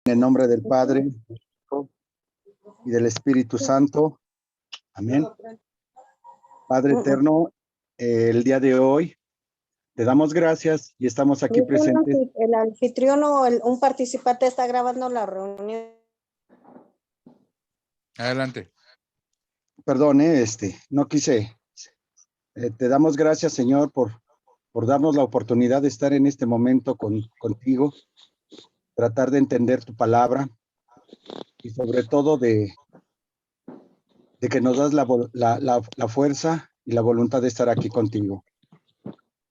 En el nombre del Padre, del Hijo y del Espíritu Santo. Amén. Padre eterno, el día de hoy te damos gracias y estamos aquí presentes. El anfitrión o un participante está grabando la reunión. Adelante. Perdón, no quise. Te damos gracias, Señor, por darnos la oportunidad de estar en este momento contigo, tratar de entender tu palabra y sobre todo de que nos das la fuerza y la voluntad de estar aquí contigo.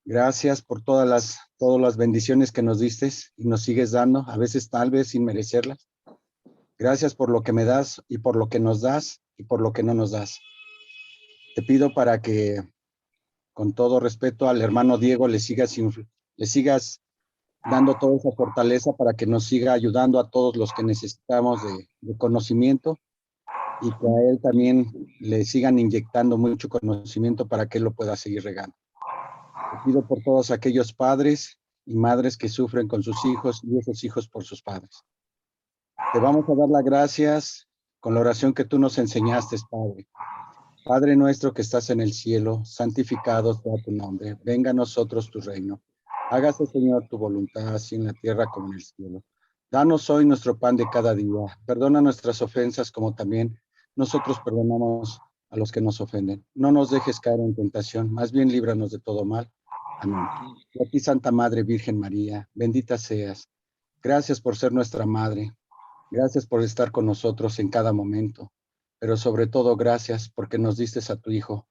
Gracias por todas las bendiciones que nos diste y nos sigues dando, a veces tal vez sin merecerlas. Gracias por lo que me das y por lo que nos das y por lo que no nos das. Te pido para que, con todo respeto al hermano Diego, le sigas dando toda esa fortaleza para que nos siga ayudando a todos los que necesitamos de conocimiento y que a él también le sigan inyectando mucho conocimiento para que él lo pueda seguir regando. Te pido por todos aquellos padres y madres que sufren con sus hijos y esos hijos por sus padres. Te vamos a dar las gracias con la oración que tú nos enseñaste, Padre. Padre nuestro que estás en el cielo, santificado sea tu nombre. Venga a nosotros tu reino. Hágase, Señor, tu voluntad, así en la tierra como en el cielo. Danos hoy nuestro pan de cada día. Perdona nuestras ofensas como también nosotros perdonamos a los que nos ofenden. No nos dejes caer en tentación, más bien líbranos de todo mal. Amén. Y a ti, Santa Madre Virgen María, bendita seas. Gracias por ser nuestra Madre. Gracias por estar con nosotros en cada momento. Pero sobre todo, gracias porque nos diste a tu Hijo,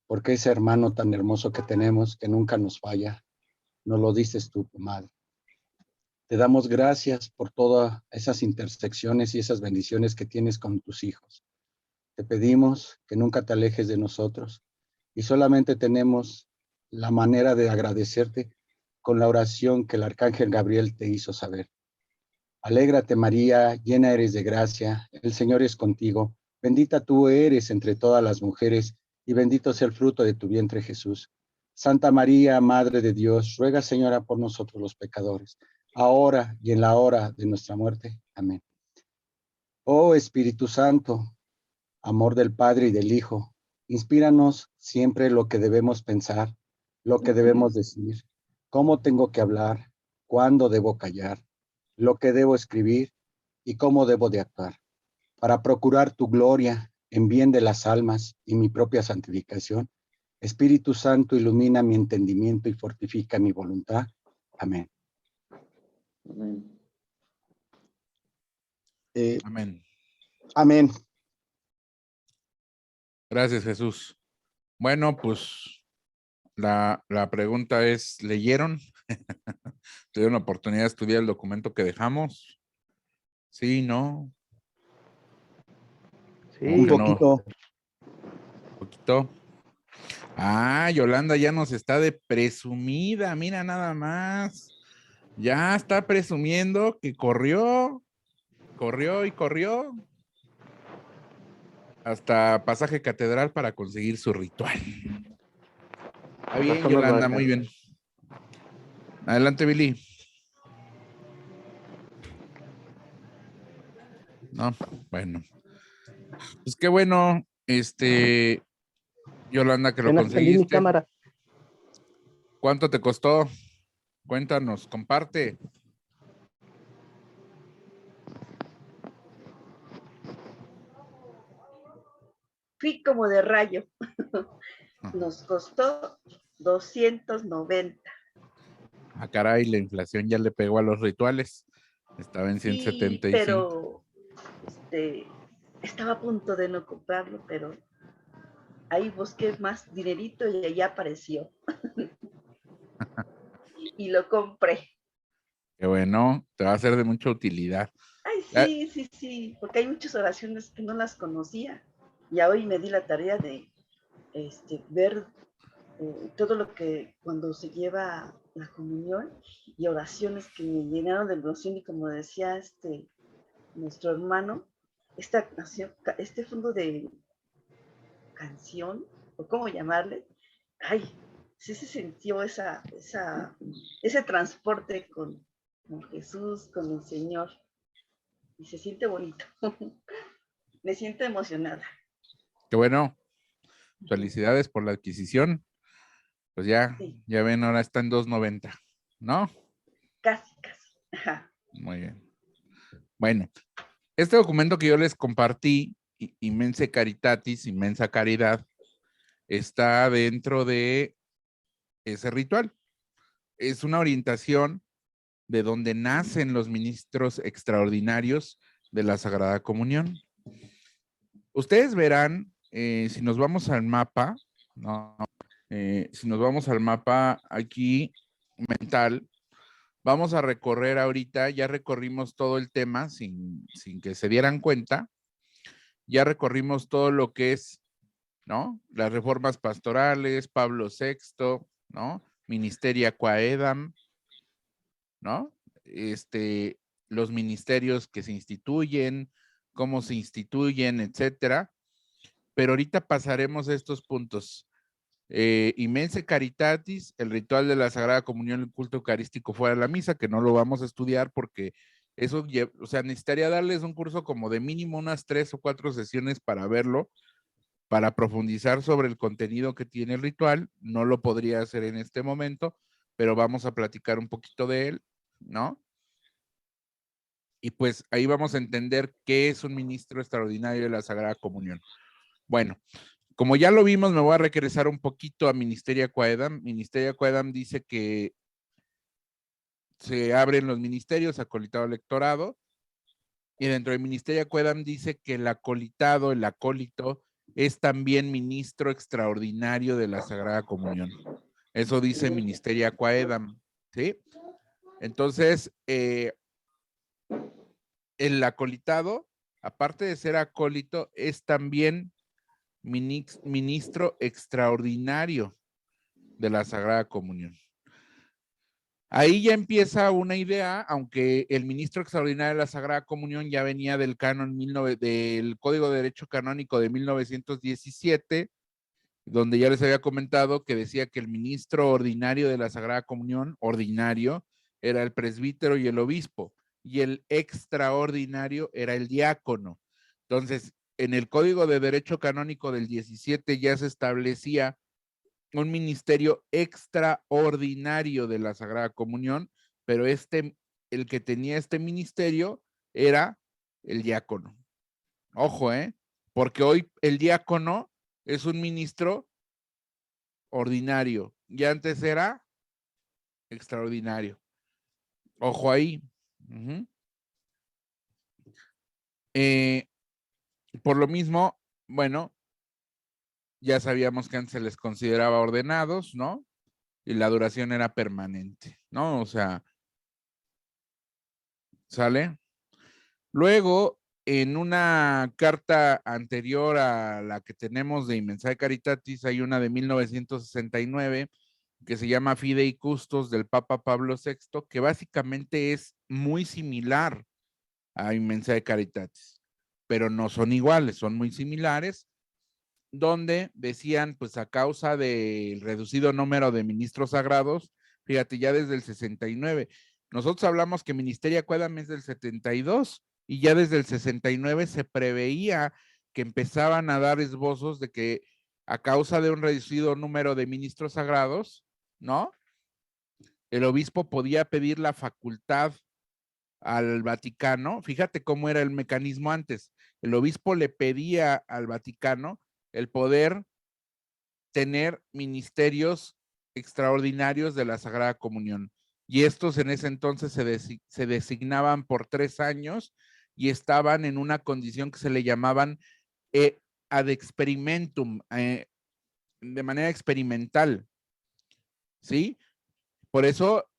porque ese hermano tan hermoso que tenemos, que nunca nos falla, nos lo diste tú, Madre. Te damos gracias por todas esas intersecciones y esas bendiciones que tienes con tus hijos. Te pedimos que nunca te alejes de nosotros y solamente tenemos la manera de agradecerte con la oración que el arcángel Gabriel te hizo saber. Alégrate, María, llena eres de gracia, el Señor es contigo. Bendita tú eres entre todas las mujeres y bendito sea el fruto de tu vientre, Jesús. Santa María, Madre de Dios, ruega, Señora, por nosotros los pecadores, ahora y en la hora de nuestra muerte. Amén. Oh Espíritu Santo, amor del Padre y del Hijo, inspíranos siempre lo que debemos pensar, lo que debemos decir, cómo tengo que hablar, cuándo debo callar, lo que debo escribir y cómo debo de actuar, para procurar tu gloria en bien de las almas y mi propia santificación. Espíritu Santo, ilumina mi entendimiento y fortifica mi voluntad. Amén. Amén. Amén. Amén. Gracias, Jesús. Bueno, pues la pregunta es, ¿leyeron? ¿Tuvieron la oportunidad de estudiar el documento que dejamos? ¿Sí, no? Sí. Un poquito. ¿Un poquito? Ah, Yolanda ya nos está de presumida, mira nada más. Ya está presumiendo que corrió y corrió hasta Pasaje Catedral para conseguir su ritual. Está bien, Yolanda, muy bien. Adelante, Billy. No, bueno. Pues qué bueno, Yolanda, que lo Apenas prendí mi conseguiste. cámara. ¿Cuánto te costó? Cuéntanos, comparte. Fui como de rayo. Nos costó 290. Ah, caray, la inflación ya le pegó a los rituales. Estaba en Sí, 175. pero estaba a punto de no comprarlo, pero ahí busqué más dinerito y allá apareció. Y lo compré. Qué bueno, te va a ser de mucha utilidad. Ay, sí, porque hay muchas oraciones que no las conocía. Y hoy me di la tarea de ver todo lo que cuando se lleva la comunión y oraciones que me llenaron de emoción y como decía nuestro hermano, este fondo de canción, o cómo llamarle, ay, sí se sintió ese transporte con Jesús, con el Señor. y se siente bonito. Me siento emocionada. Qué bueno. Felicidades por la adquisición. Pues ya, Sí, ya ven, ahora está en 2.90, ¿no? casi, casi. Ajá. Muy bien. Bueno, este documento que yo les compartí, Immensa Caritatis, Inmensa Caridad, está dentro de ese ritual. Es una orientación de donde nacen los ministros extraordinarios de la Sagrada Comunión. Ustedes verán, si nos vamos al mapa, ¿no? Si nos vamos al mapa aquí mental, vamos a recorrer ahorita, ya recorrimos todo el tema sin que se dieran cuenta, ya recorrimos todo lo que es, ¿no? Las reformas pastorales, Pablo VI, ¿no? Ministeria Quaedam, ¿no? Los ministerios que se instituyen, cómo se instituyen, etcétera. Pero ahorita pasaremos a estos puntos. Immensa Caritatis, el ritual de la Sagrada Comunión, el culto eucarístico fuera de la misa, que no lo vamos a estudiar porque eso, o sea, necesitaría darles un curso como de mínimo unas 3 o 4 sesiones para verlo, para profundizar sobre el contenido que tiene el ritual. No lo podría hacer en este momento, pero vamos a platicar un poquito de él, ¿no? Y pues ahí vamos a entender qué es un ministro extraordinario de la Sagrada Comunión. Bueno, como ya lo vimos, me voy a regresar un poquito a Ministeria Quaedam. Ministeria Quaedam dice que se abren los ministerios, acolitado electorado, y dentro del Ministeria Quaedam dice que el acolitado, el acólito, es también ministro extraordinario de la Sagrada Comunión. Eso dice Ministeria Quaedam, ¿sí? Entonces, el acolitado, aparte de ser acólito, es también ministro extraordinario de la Sagrada Comunión. Ahí ya empieza una idea, aunque el ministro extraordinario de la Sagrada Comunión ya venía del canon del Código de Derecho Canónico de 1917, donde ya les había comentado que decía que el ministro ordinario de la Sagrada Comunión, ordinario, era el presbítero y el obispo, y el extraordinario era el diácono. Entonces, en el Código de Derecho Canónico del 17 ya se establecía un ministerio extraordinario de la Sagrada Comunión, pero el que tenía este ministerio era el diácono. Ojo, porque hoy el diácono es un ministro ordinario y antes era extraordinario. Ojo ahí. Por lo mismo, bueno, ya sabíamos que antes se les consideraba ordenados, ¿no? Y la duración era permanente, ¿no? O sea, ¿sale? Luego, en una carta anterior a la que tenemos de Immensae Caritatis, hay una de 1969 que se llama Fidei Custos del Papa Pablo VI, que básicamente es muy similar a Immensae Caritatis, pero no son iguales, son muy similares, donde decían, pues a causa del reducido número de ministros sagrados, fíjate, ya desde el 69, nosotros hablamos que Ministeria Quaedam es del 72, y ya desde el 69 se preveía que empezaban a dar esbozos de que a causa de un reducido número de ministros sagrados, ¿no? El obispo podía pedir la facultad al Vaticano. Fíjate cómo era el mecanismo antes. El obispo le pedía al Vaticano el poder tener ministerios extraordinarios de la Sagrada Comunión. Y estos en ese entonces se designaban por 3 años y estaban en una condición que se le llamaban ad experimentum, de manera experimental, ¿sí? Por eso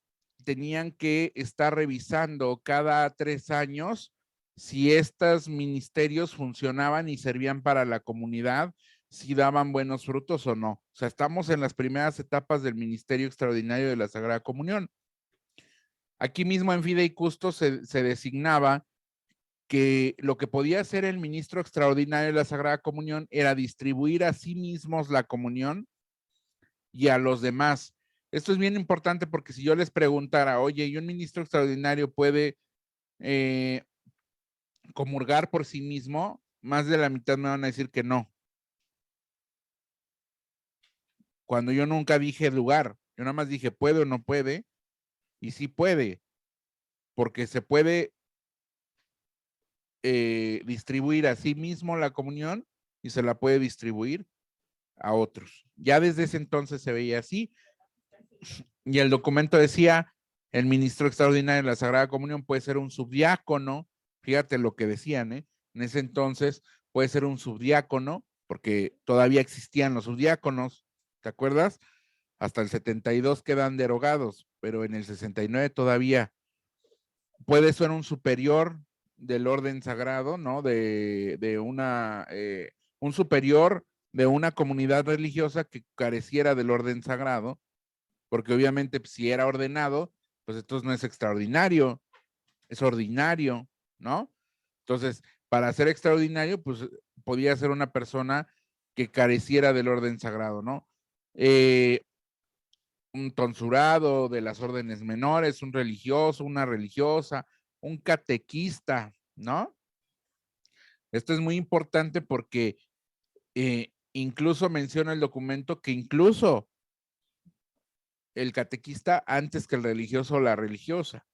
tenían que estar revisando cada 3 años si estos ministerios funcionaban y servían para la comunidad, si daban buenos frutos o no. O sea, estamos en las primeras etapas del Ministerio Extraordinario de la Sagrada Comunión. Aquí mismo en Fidei Custos se designaba que lo que podía hacer el ministro extraordinario de la Sagrada Comunión era distribuir a sí mismos la comunión y a los demás. Esto es bien importante porque si yo les preguntara, oye, ¿y un ministro extraordinario puede comulgar por sí mismo, más de la mitad me van a decir que no. Cuando yo nunca dije lugar, yo nada más dije puede o no puede, y sí puede, porque se puede distribuir a sí mismo la comunión y se la puede distribuir a otros. Ya desde ese entonces se veía así, y el documento decía, el ministro extraordinario de la Sagrada Comunión puede ser un subdiácono, fíjate lo que decían, en ese entonces puede ser un subdiácono, porque todavía existían los subdiáconos, ¿te acuerdas? Hasta el 72 quedan derogados, pero en el 69 todavía puede ser un superior del orden sagrado, ¿no? Un superior de una comunidad religiosa que careciera del orden sagrado, porque obviamente pues, si era ordenado, pues entonces no es extraordinario, es ordinario, ¿no? Entonces, para ser extraordinario, pues podía ser una persona que careciera del orden sagrado, ¿no? Un tonsurado de las órdenes menores, un religioso, una religiosa, un catequista, ¿no? Esto es muy importante porque incluso menciona el documento que incluso el catequista antes que el religioso o la religiosa,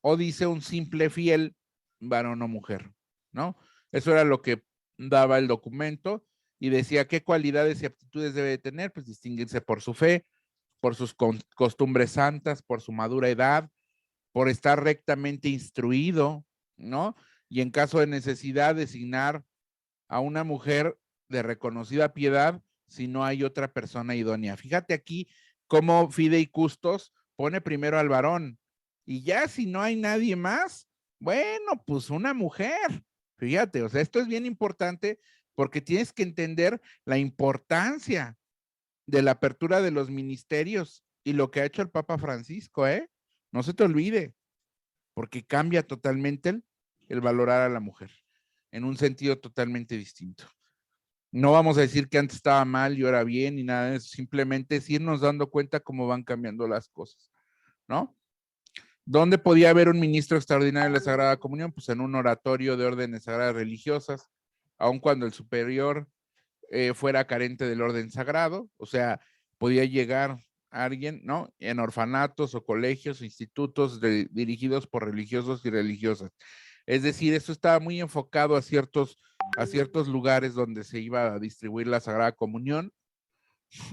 o dice un simple fiel, varón o mujer, ¿no? Eso era lo que daba el documento y decía qué cualidades y aptitudes debe de tener, pues distinguirse por su fe, por sus costumbres santas, por su madura edad, por estar rectamente instruido, ¿no? Y en caso de necesidad, designar a una mujer de reconocida piedad si no hay otra persona idónea. Fíjate aquí cómo Fidei Custos pone primero al varón y ya si no hay nadie más, bueno, pues una mujer. Fíjate, o sea, esto es bien importante porque tienes que entender la importancia de la apertura de los ministerios y lo que ha hecho el Papa Francisco, ¿eh? No se te olvide, porque cambia totalmente el valorar a la mujer en un sentido totalmente distinto. No vamos a decir que antes estaba mal y ahora bien y nada de eso, simplemente es irnos dando cuenta cómo van cambiando las cosas, ¿no? ¿Dónde podía haber un ministro extraordinario de la Sagrada Comunión? Pues en un oratorio de órdenes sagradas religiosas, aun cuando el superior fuera carente del orden sagrado, o sea, podía llegar alguien, ¿no? En orfanatos o colegios, institutos dirigidos por religiosos y religiosas. Es decir, esto estaba muy enfocado a ciertos lugares donde se iba a distribuir la Sagrada Comunión.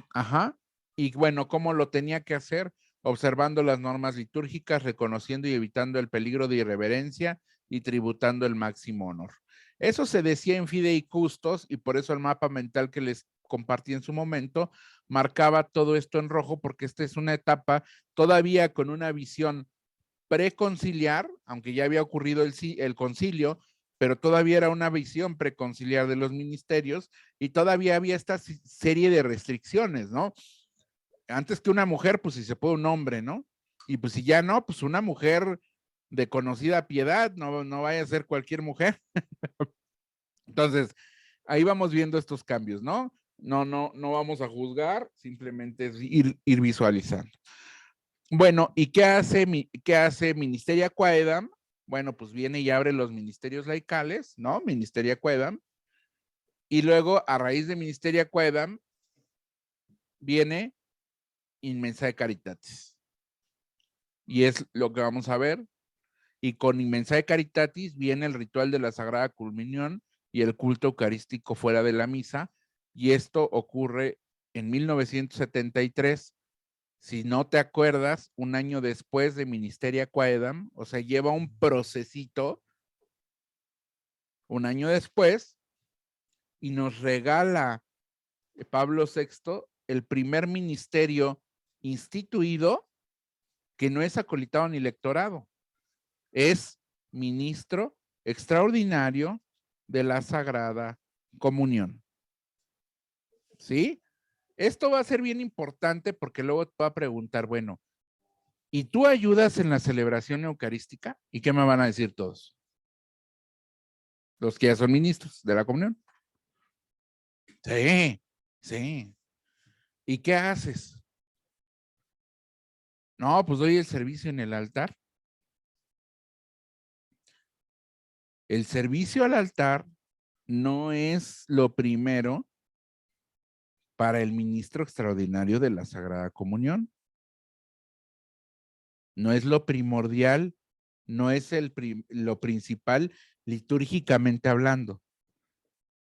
Ajá. Y bueno, ¿cómo lo tenía que hacer? Observando las normas litúrgicas, reconociendo y evitando el peligro de irreverencia y tributando el máximo honor. Eso se decía en Fidei Custos y por eso el mapa mental que les compartí en su momento marcaba todo esto en rojo porque esta es una etapa todavía con una visión preconciliar, aunque ya había ocurrido el concilio, pero todavía era una visión preconciliar de los ministerios y todavía había esta serie de restricciones, ¿no? Antes que una mujer, pues si se puede un hombre, ¿no? Y pues si ya no, pues una mujer de conocida piedad, no vaya a ser cualquier mujer. Entonces, ahí vamos viendo estos cambios, ¿no? No vamos a juzgar, simplemente es ir visualizando. Bueno, ¿y qué hace Ministeria Quaedam? Bueno, pues viene y abre los ministerios laicales, ¿no? Ministeria Quaedam. Y luego, a raíz de Ministeria Quaedam, viene Inmensae Caritatis. Y es lo que vamos a ver. Y con Inmensae Caritatis viene el ritual de la Sagrada Comunión y el culto eucarístico fuera de la misa. Y esto ocurre en 1973. Si no te acuerdas, un año después de Ministeria Quaedam, o sea, lleva un procesito, un año después, y nos regala Pablo VI el primer ministerio instituido que no es acolitado ni lectorado, es ministro extraordinario de la Sagrada Comunión. ¿Sí? Esto va a ser bien importante porque luego te va a preguntar, bueno, ¿y tú ayudas en la celebración eucarística? ¿Y qué me van a decir todos? Los que ya son ministros de la comunión. Sí, sí. ¿Y qué haces? No, pues doy el servicio en el altar. El servicio al altar no es lo primero para el ministro extraordinario de la Sagrada Comunión. No es lo primordial, no es lo principal litúrgicamente hablando.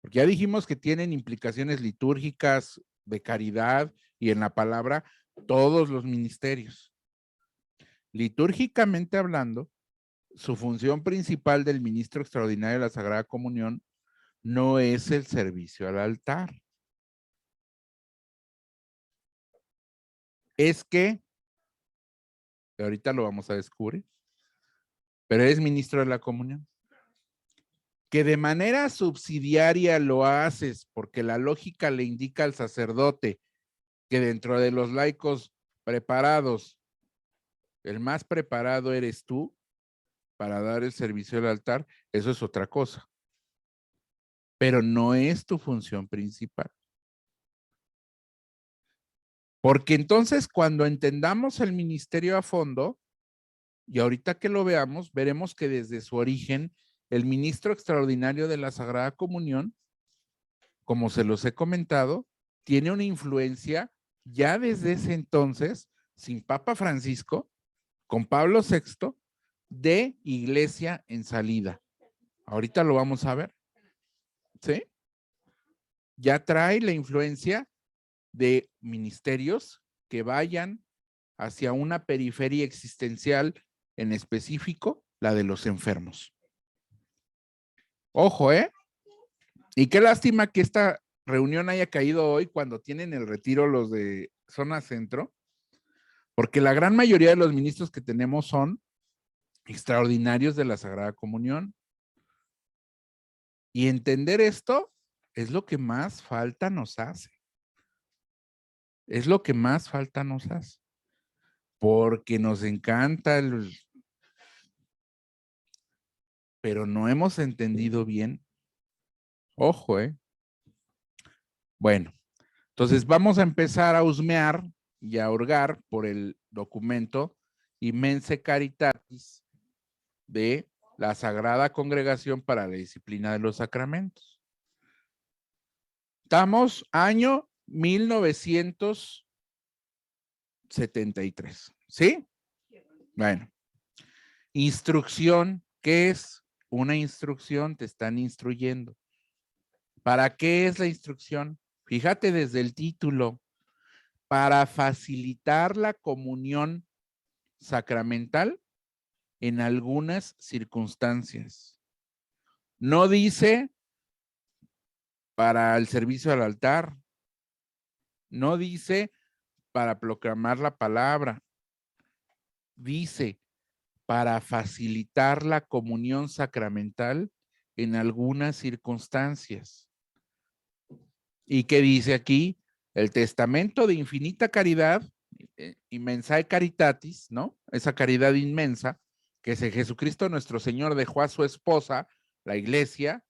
Porque ya dijimos que tienen implicaciones litúrgicas, de caridad y en la palabra todos los ministerios. Litúrgicamente hablando, su función principal del ministro extraordinario de la Sagrada Comunión no es el servicio al altar. Es que, ahorita lo vamos a descubrir, pero es ministro de la comunión. Que de manera subsidiaria lo haces porque la lógica le indica al sacerdote que dentro de los laicos preparados, el más preparado eres tú para dar el servicio al altar, eso es otra cosa. Pero no es tu función principal. Porque entonces cuando entendamos el ministerio a fondo, y ahorita que lo veamos, veremos que desde su origen, el ministro extraordinario de la Sagrada Comunión, como se los he comentado, tiene una influencia ya desde ese entonces, sin Papa Francisco, con Pablo VI, de iglesia en salida. Ahorita lo vamos a ver. ¿Sí? Ya trae la influencia de ministerios que vayan hacia una periferia existencial, en específico, la de los enfermos. Ojo, ¿eh? Y qué lástima que esta reunión haya caído hoy cuando tienen el retiro los de zona centro, porque la gran mayoría de los ministros que tenemos son extraordinarios de la Sagrada Comunión. Y entender esto es lo que más falta nos hace. Es lo que más falta nos hace. Porque nos encanta pero no hemos entendido bien. Ojo, ¿eh? Bueno, entonces vamos a empezar a husmear y a hurgar por el documento Immense Caritatis de la Sagrada Congregación para la Disciplina de los Sacramentos. Estamos año 1973, ¿sí? Bueno, instrucción, ¿qué es? Una instrucción, te están instruyendo. ¿Para qué es la instrucción? Fíjate desde el título, para facilitar la comunión sacramental en algunas circunstancias. No dice para el servicio al altar, no dice para proclamar la palabra, dice para facilitar la comunión sacramental en algunas circunstancias. ¿Y qué dice aquí? El testamento de infinita caridad, Immensae Caritatis, ¿no? Esa caridad inmensa que Jesucristo nuestro Señor dejó a su esposa, la iglesia,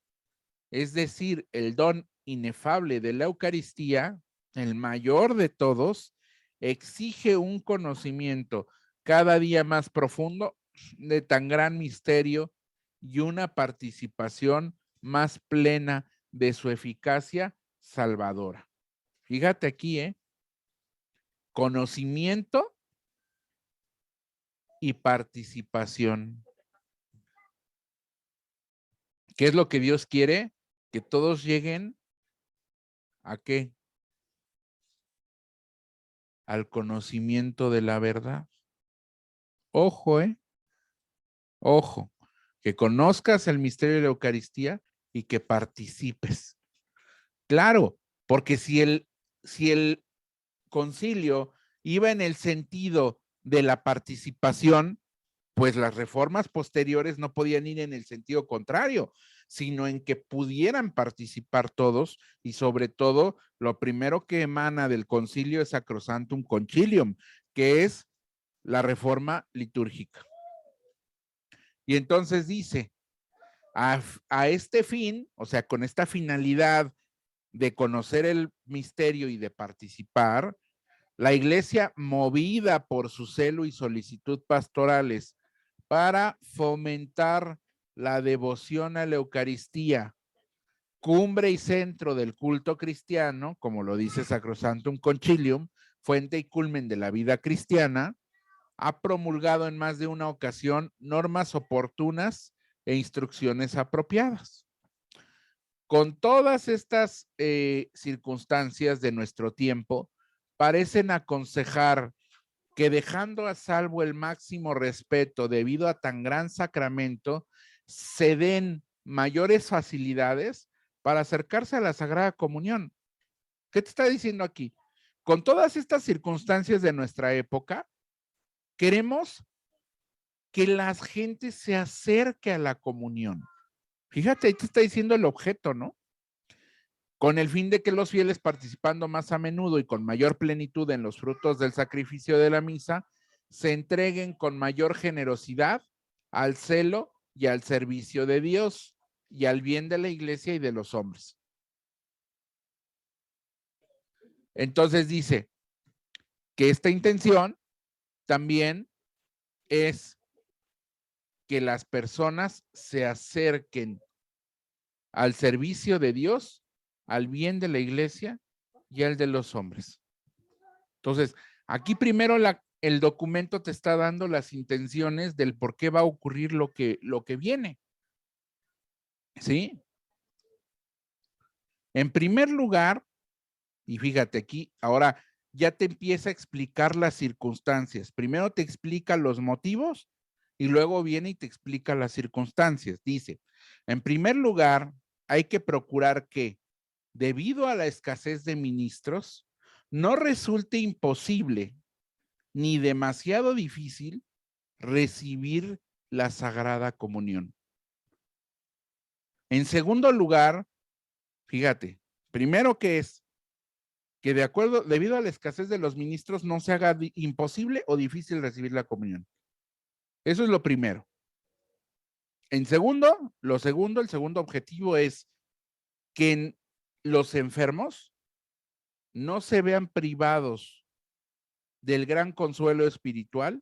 es decir, el don inefable de la Eucaristía, el mayor de todos, exige un conocimiento cada día más profundo de tan gran misterio y una participación más plena de su eficacia salvadora. Fíjate aquí, conocimiento y participación. ¿Qué es lo que Dios quiere? Que todos lleguen ¿a qué? Al conocimiento de la verdad. Ojo, ojo, que conozcas el misterio de la Eucaristía y que participes. Claro, porque si el concilio iba en el sentido de la participación, pues las reformas posteriores no podían ir en el sentido contrario, sino en que pudieran participar todos y sobre todo lo primero que emana del concilio es Sacrosanctum Concilium, que es la reforma litúrgica. Y entonces dice, a este fin, o sea, con esta finalidad de conocer el misterio y de participar, la iglesia, movida por su celo y solicitud pastorales para fomentar la devoción a la Eucaristía, cumbre y centro del culto cristiano, como lo dice Sacrosanctum Concilium, fuente y culmen de la vida cristiana, ha promulgado en más de una ocasión normas oportunas e instrucciones apropiadas. Con todas estas circunstancias de nuestro tiempo, parecen aconsejar que dejando a salvo el máximo respeto debido a tan gran sacramento, se den mayores facilidades para acercarse a la Sagrada Comunión. ¿Qué te está diciendo aquí? Con todas estas circunstancias de nuestra época, queremos que la gente se acerque a la comunión. Fíjate, ahí te está diciendo el objeto, ¿no? Con el fin de que los fieles, participando más a menudo y con mayor plenitud en los frutos del sacrificio de la misa, se entreguen con mayor generosidad al celo y al servicio de Dios y al bien de la iglesia y de los hombres. Entonces dice que esta intención también es que las personas se acerquen al servicio de Dios, al bien de la iglesia y al de los hombres. Entonces, aquí primero el documento te está dando las intenciones del por qué va a ocurrir lo que viene. ¿Sí? En primer lugar, y fíjate aquí, ahora ya te empieza a explicar las circunstancias. Primero te explica los motivos y luego viene y te explica las circunstancias. Dice, en primer lugar, hay que procurar que, debido a la escasez de ministros, no resulte imposible ni demasiado difícil recibir la Sagrada Comunión. En segundo lugar, fíjate, primero que es que debido a la escasez de los ministros, no se haga imposible o difícil recibir la comunión. Eso es lo primero. En segundo, el segundo objetivo es que los enfermos no se vean privados del gran consuelo espiritual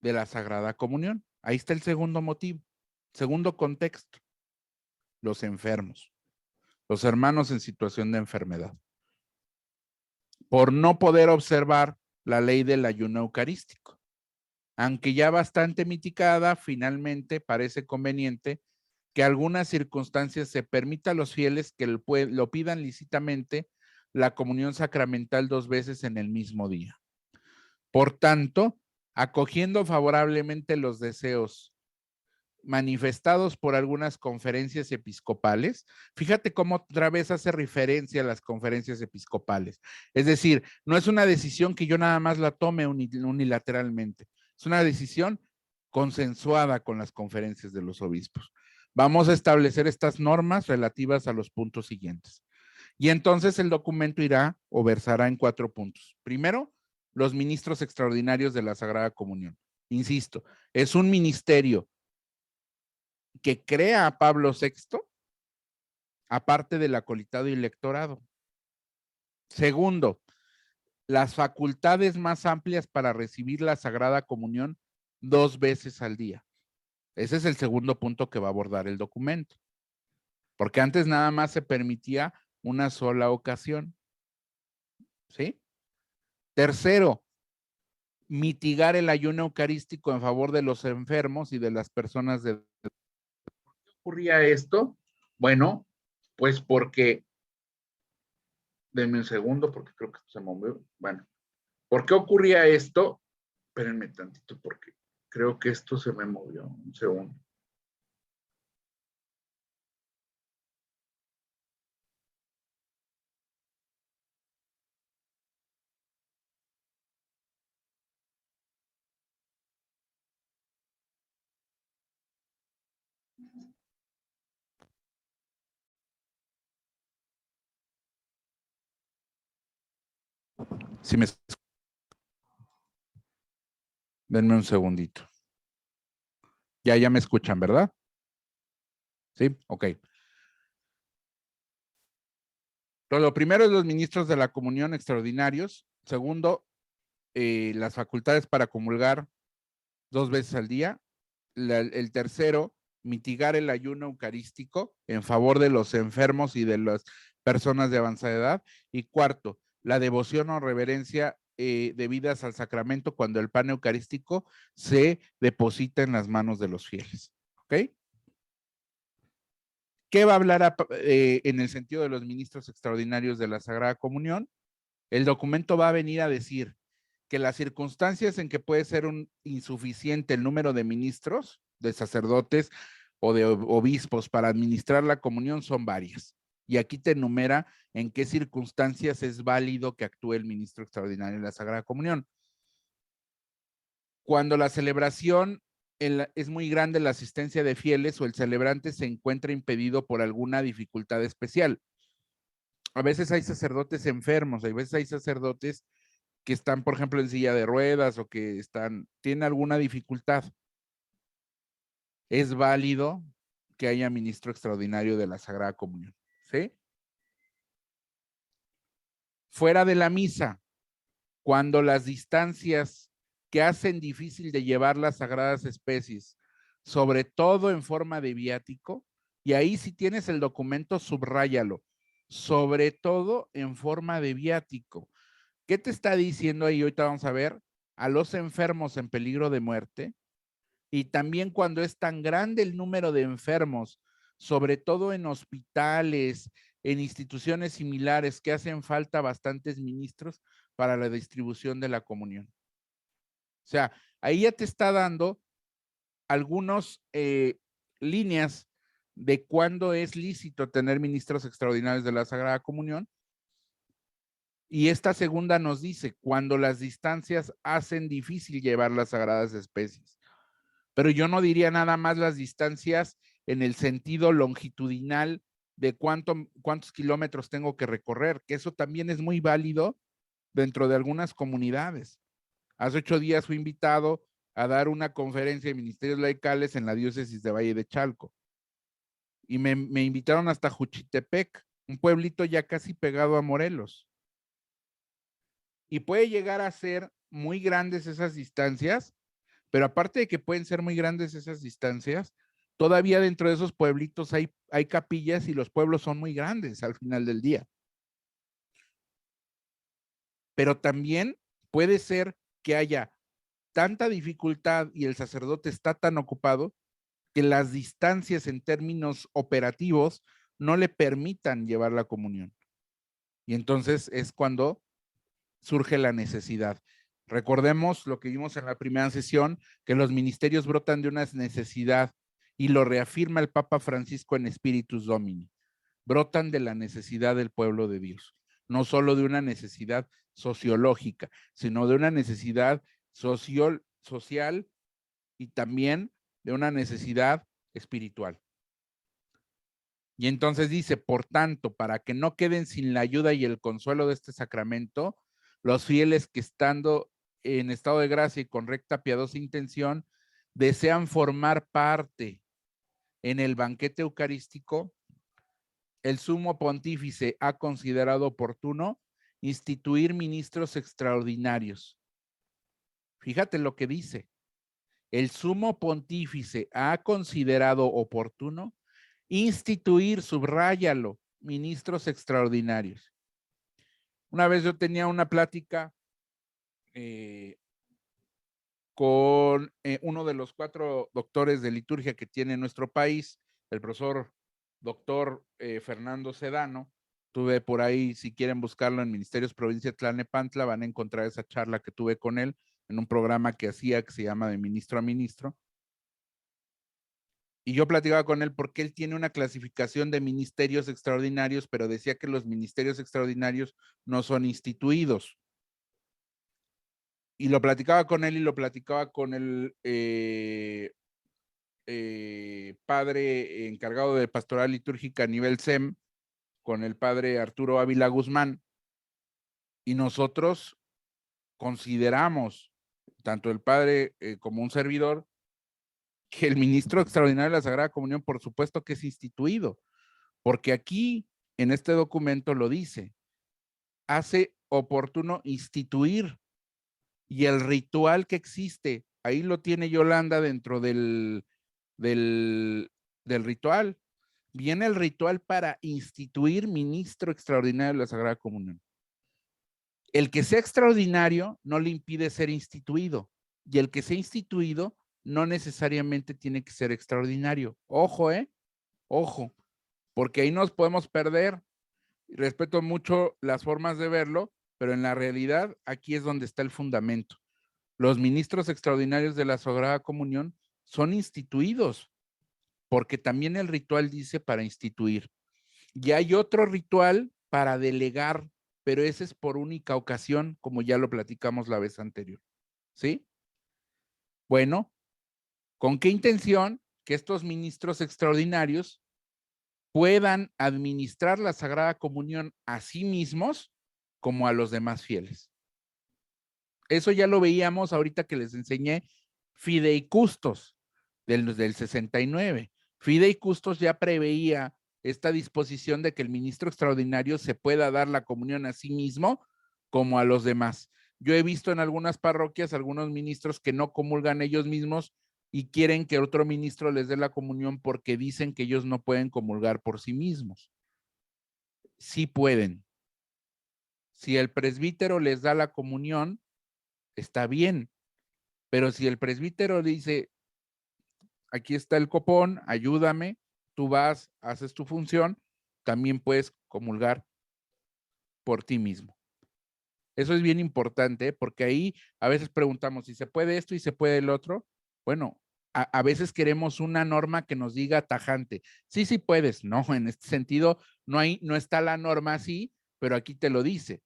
de la Sagrada Comunión. Ahí está el segundo motivo, segundo contexto, los enfermos, los hermanos en situación de enfermedad, por no poder observar la ley del ayuno eucarístico. Aunque ya bastante mitigada, finalmente parece conveniente que algunas circunstancias se permita a los fieles que lo pidan lícitamente la comunión sacramental 2 veces en el mismo día. Por tanto, acogiendo favorablemente los deseos manifestados por algunas conferencias episcopales, fíjate cómo otra vez hace referencia a las conferencias episcopales. Es decir, no es una decisión que yo nada más la tome unilateralmente, es una decisión consensuada con las conferencias de los obispos. Vamos a establecer estas normas relativas a los puntos siguientes. Y entonces el documento irá o versará en 4 puntos. Primero, los ministros extraordinarios de la Sagrada Comunión. Insisto, es un ministerio que crea a Pablo VI, aparte del acolitado y lectorado. Segundo, las facultades más amplias para recibir la Sagrada Comunión 2 veces al día. Ese es el segundo punto que va a abordar el documento. Porque antes nada más se permitía una sola ocasión. ¿Sí? Tercero, mitigar el ayuno eucarístico en favor de los enfermos y de las personas de... ¿Por qué ocurría esto? Bueno, pues porque... Denme un segundo porque creo que se movió. Bueno, ¿por qué ocurría esto? Espérenme tantito porque creo que esto se me movió. Un segundo. Si me... Denme un segundito. Ya me escuchan, ¿verdad? Sí, ok. Entonces, lo primero es los ministros de la comunión extraordinarios. Segundo, las facultades para comulgar 2 veces al día. el tercero, mitigar el ayuno eucarístico en favor de los enfermos y de las personas de avanzada edad. Y cuarto, la devoción o reverencia debidas al sacramento cuando el pan eucarístico se deposita en las manos de los fieles. ¿Ok? ¿Qué va a hablar en el sentido de los ministros extraordinarios de la Sagrada Comunión? El documento va a venir a decir que las circunstancias en que puede ser insuficiente el número de ministros, de sacerdotes o de obispos para administrar la comunión son varias. Y aquí te enumera en qué circunstancias es válido que actúe el ministro extraordinario de la Sagrada Comunión. Cuando la celebración es muy grande, la asistencia de fieles o el celebrante se encuentra impedido por alguna dificultad especial. A veces hay sacerdotes enfermos, a veces hay sacerdotes que están, por ejemplo, en silla de ruedas o que tienen alguna dificultad. Es válido que haya ministro extraordinario de la Sagrada Comunión, ¿sí? Fuera de la misa, cuando las distancias que hacen difícil de llevar las sagradas especies, sobre todo en forma de viático, y ahí si tienes el documento, subráyalo, sobre todo en forma de viático. ¿Qué te está diciendo ahí? Ahorita vamos a ver a los enfermos en peligro de muerte, y también cuando es tan grande el número de enfermos, sobre todo en hospitales, en instituciones similares, que hacen falta bastantes ministros para la distribución de la comunión. O sea, ahí ya te está dando algunas líneas de cuándo es lícito tener ministros extraordinarios de la Sagrada Comunión. Y esta segunda nos dice, cuando las distancias hacen difícil llevar las sagradas especies. Pero yo no diría nada más las distancias en el sentido longitudinal de cuántos kilómetros tengo que recorrer, que eso también es muy válido dentro de algunas comunidades. Hace 8 días fui invitado a dar una conferencia de ministerios laicales en la diócesis de Valle de Chalco. Y me invitaron hasta Juchitepec, un pueblito ya casi pegado a Morelos. Y puede llegar a ser muy grandes esas distancias, pero aparte de que pueden ser muy grandes esas distancias, todavía dentro de esos pueblitos hay capillas y los pueblos son muy grandes al final del día. Pero también puede ser que haya tanta dificultad y el sacerdote está tan ocupado que las distancias en términos operativos no le permitan llevar la comunión. Y entonces es cuando surge la necesidad. Recordemos lo que vimos en la primera sesión, que los ministerios brotan de una necesidad y lo reafirma el Papa Francisco en Spiritus Domini. Brotan de la necesidad del pueblo de Dios, no solo de una necesidad sociológica, sino de una necesidad social y también de una necesidad espiritual. Y entonces dice, por tanto, para que no queden sin la ayuda y el consuelo de este sacramento, los fieles que estando en estado de gracia y con recta piadosa intención, desean formar parte en el banquete eucarístico, el sumo pontífice ha considerado oportuno instituir ministros extraordinarios. Fíjate lo que dice. El sumo pontífice ha considerado oportuno instituir, subráyalo, ministros extraordinarios. Una vez yo tenía una plática con uno de los 4 doctores de liturgia que tiene nuestro país, el profesor doctor Fernando Sedano. Tuve por ahí, si quieren buscarlo en Ministerios Provincia de Tlalnepantla, van a encontrar esa charla que tuve con él en un programa que hacía que se llama De Ministro a Ministro. Y yo platicaba con él porque él tiene una clasificación de ministerios extraordinarios, pero decía que los ministerios extraordinarios no son instituidos. Y lo platicaba con él y lo platicaba con el padre encargado de pastoral litúrgica a nivel SEM, con el padre Arturo Ávila Guzmán. Y nosotros consideramos, tanto el padre como un servidor, que el ministro extraordinario de la Sagrada Comunión, por supuesto que es instituido, porque aquí en este documento lo dice, hace oportuno instituir, y el ritual que existe ahí lo tiene Yolanda dentro del ritual. Viene el ritual para instituir ministro extraordinario de la Sagrada Comunión. El que sea extraordinario no le impide ser instituido, y el que sea instituido no necesariamente tiene que ser extraordinario. Ojo, ojo, porque ahí nos podemos perder. Respeto mucho las formas de verlo, pero en la realidad aquí es donde está el fundamento. Los ministros extraordinarios de la Sagrada Comunión son instituidos, porque también el ritual dice para instituir. Y hay otro ritual para delegar, pero ese es por única ocasión, como ya lo platicamos la vez anterior. ¿Sí? Bueno, ¿con qué intención? Que estos ministros extraordinarios puedan administrar la Sagrada Comunión a sí mismos como a los demás fieles. Eso ya lo veíamos ahorita que les enseñé Fideicustos del 69. Fideicustos ya preveía esta disposición de que el ministro extraordinario se pueda dar la comunión a sí mismo como a los demás. Yo he visto en algunas parroquias algunos ministros que no comulgan ellos mismos y quieren que otro ministro les dé la comunión porque dicen que ellos no pueden comulgar por sí mismos. Sí pueden. Si el presbítero les da la comunión, está bien, pero si el presbítero dice, aquí está el copón, ayúdame, tú vas, haces tu función, también puedes comulgar por ti mismo. Eso es bien importante, porque ahí a veces preguntamos si se puede esto y se puede el otro. Bueno, a veces queremos una norma que nos diga tajante. Sí, sí puedes. No, en este sentido no está la norma así, pero aquí te lo dice.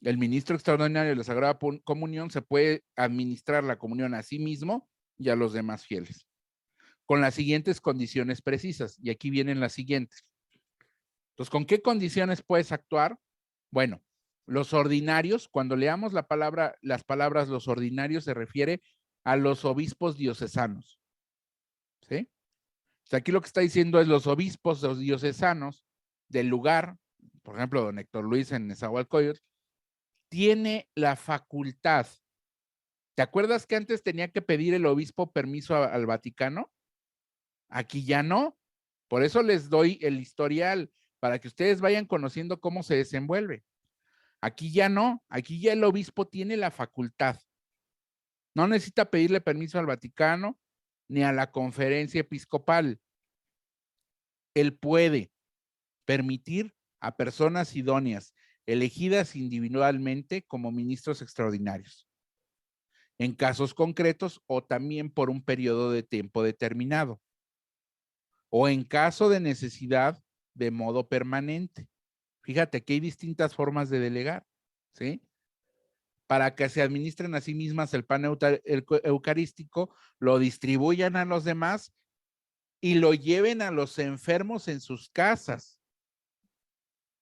El ministro extraordinario de la Sagrada Comunión se puede administrar la comunión a sí mismo y a los demás fieles, con las siguientes condiciones precisas. Y aquí vienen las siguientes. Entonces, ¿con qué condiciones puedes actuar? Bueno, los ordinarios, cuando leamos las palabras los ordinarios, se refiere a los obispos diocesanos. ¿Sí? O sea, aquí lo que está diciendo es los obispos los diocesanos del lugar, por ejemplo, don Héctor Luis en Nezahualcóyotl, tiene la facultad. ¿Te acuerdas que antes tenía que pedir el obispo permiso al Vaticano? Aquí ya no. Por eso les doy el historial, para que ustedes vayan conociendo cómo se desenvuelve. Aquí ya no, aquí ya el obispo tiene la facultad. No necesita pedirle permiso al Vaticano ni a la conferencia episcopal. Él puede permitir a personas idóneas, elegidas individualmente como ministros extraordinarios, en casos concretos o también por un periodo de tiempo determinado, o en caso de necesidad de modo permanente. Fíjate que hay distintas formas de delegar, ¿sí? Para que se administren a sí mismas el pan eucarístico, lo distribuyan a los demás y lo lleven a los enfermos en sus casas.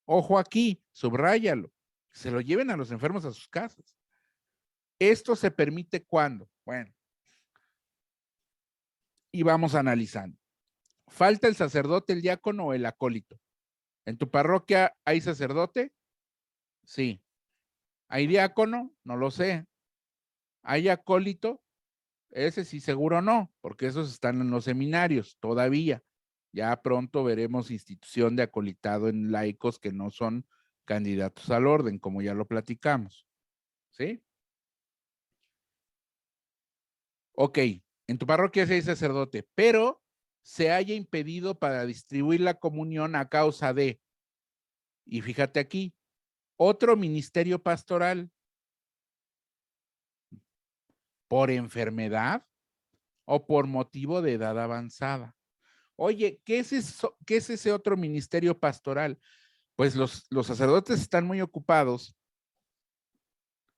Ojo aquí, subráyalo. Se lo lleven a los enfermos a sus casas. Esto se permite cuando, bueno, y vamos analizando. ¿Falta el sacerdote, el diácono o el acólito? ¿En tu parroquia hay sacerdote? Sí. ¿Hay diácono? No lo sé. ¿Hay acólito? Ese sí seguro no, porque esos están en los seminarios todavía. Ya pronto veremos institución de acolitado en laicos que no son candidatos al orden, como ya lo platicamos. ¿Sí? Ok, en tu parroquia sí hay sacerdote, pero se haya impedido para distribuir la comunión a causa de, y fíjate aquí, otro ministerio pastoral por enfermedad o por motivo de edad avanzada. Oye, ¿qué es eso, qué es ese otro ministerio pastoral? Pues los sacerdotes están muy ocupados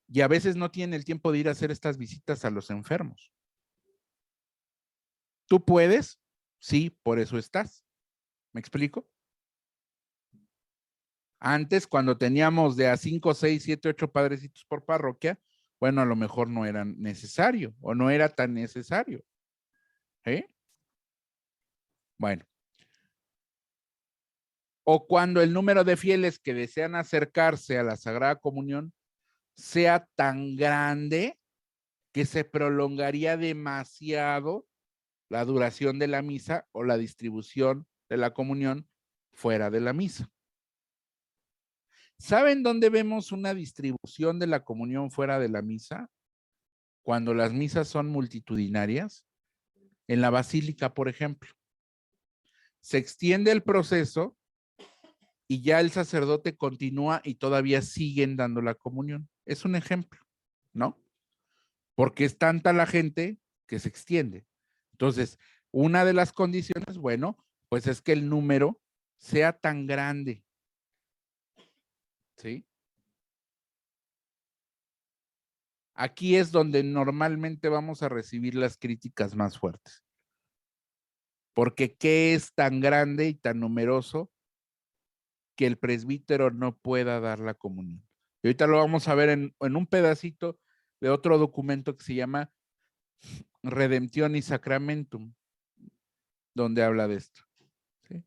y a veces no tienen el tiempo de ir a hacer estas visitas a los enfermos. ¿Tú puedes? Sí, por eso estás. ¿Me explico? Antes, cuando teníamos de a 5, 6, 7, 8 padrecitos por parroquia, bueno, a lo mejor no era necesario o no era tan necesario. ¿Eh? Bueno. O cuando el número de fieles que desean acercarse a la Sagrada Comunión sea tan grande que se prolongaría demasiado la duración de la misa o la distribución de la comunión fuera de la misa. ¿Saben dónde vemos una distribución de la comunión fuera de la misa? Cuando las misas son multitudinarias. En la basílica, por ejemplo. Se extiende el proceso y ya el sacerdote continúa y todavía siguen dando la comunión. Es un ejemplo, ¿no? Porque es tanta la gente que se extiende. Entonces, una de las condiciones, bueno, pues es que el número sea tan grande. ¿Sí? Aquí es donde normalmente vamos a recibir las críticas más fuertes. Porque ¿qué es tan grande y tan numeroso que el presbítero no pueda dar la comunión? Y ahorita lo vamos a ver en un pedacito de otro documento que se llama Redemption y Sacramentum, donde habla de esto. ¿Sí?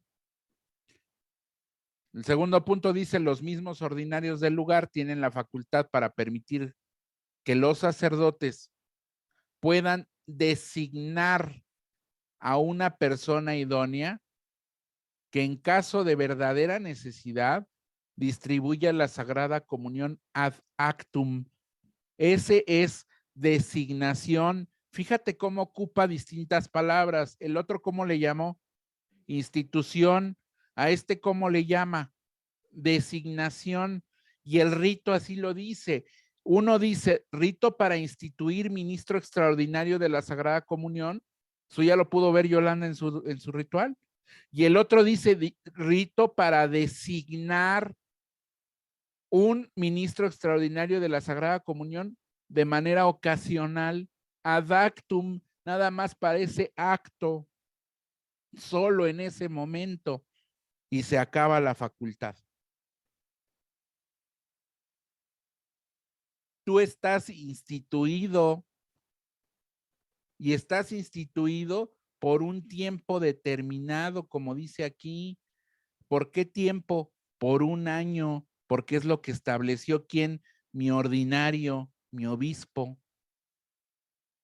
El segundo punto dice: los mismos ordinarios del lugar tienen la facultad para permitir que los sacerdotes puedan designar a una persona idónea que en caso de verdadera necesidad distribuya la Sagrada Comunión ad actum. Ese es designación. Fíjate cómo ocupa distintas palabras. El otro, ¿cómo le llamó? Institución. A este, ¿cómo le llama? Designación. Y el rito así lo dice. Uno dice rito para instituir ministro extraordinario de la Sagrada Comunión. Eso ya lo pudo ver Yolanda en su ritual. Y el otro dice rito para designar un ministro extraordinario de la Sagrada Comunión de manera ocasional, ad actum, nada más para ese acto, solo en ese momento, y se acaba la facultad. Tú estás instituido y estás instituido por un tiempo determinado, como dice aquí. ¿Por qué tiempo? Por un año, porque es lo que estableció quién, mi ordinario, mi obispo.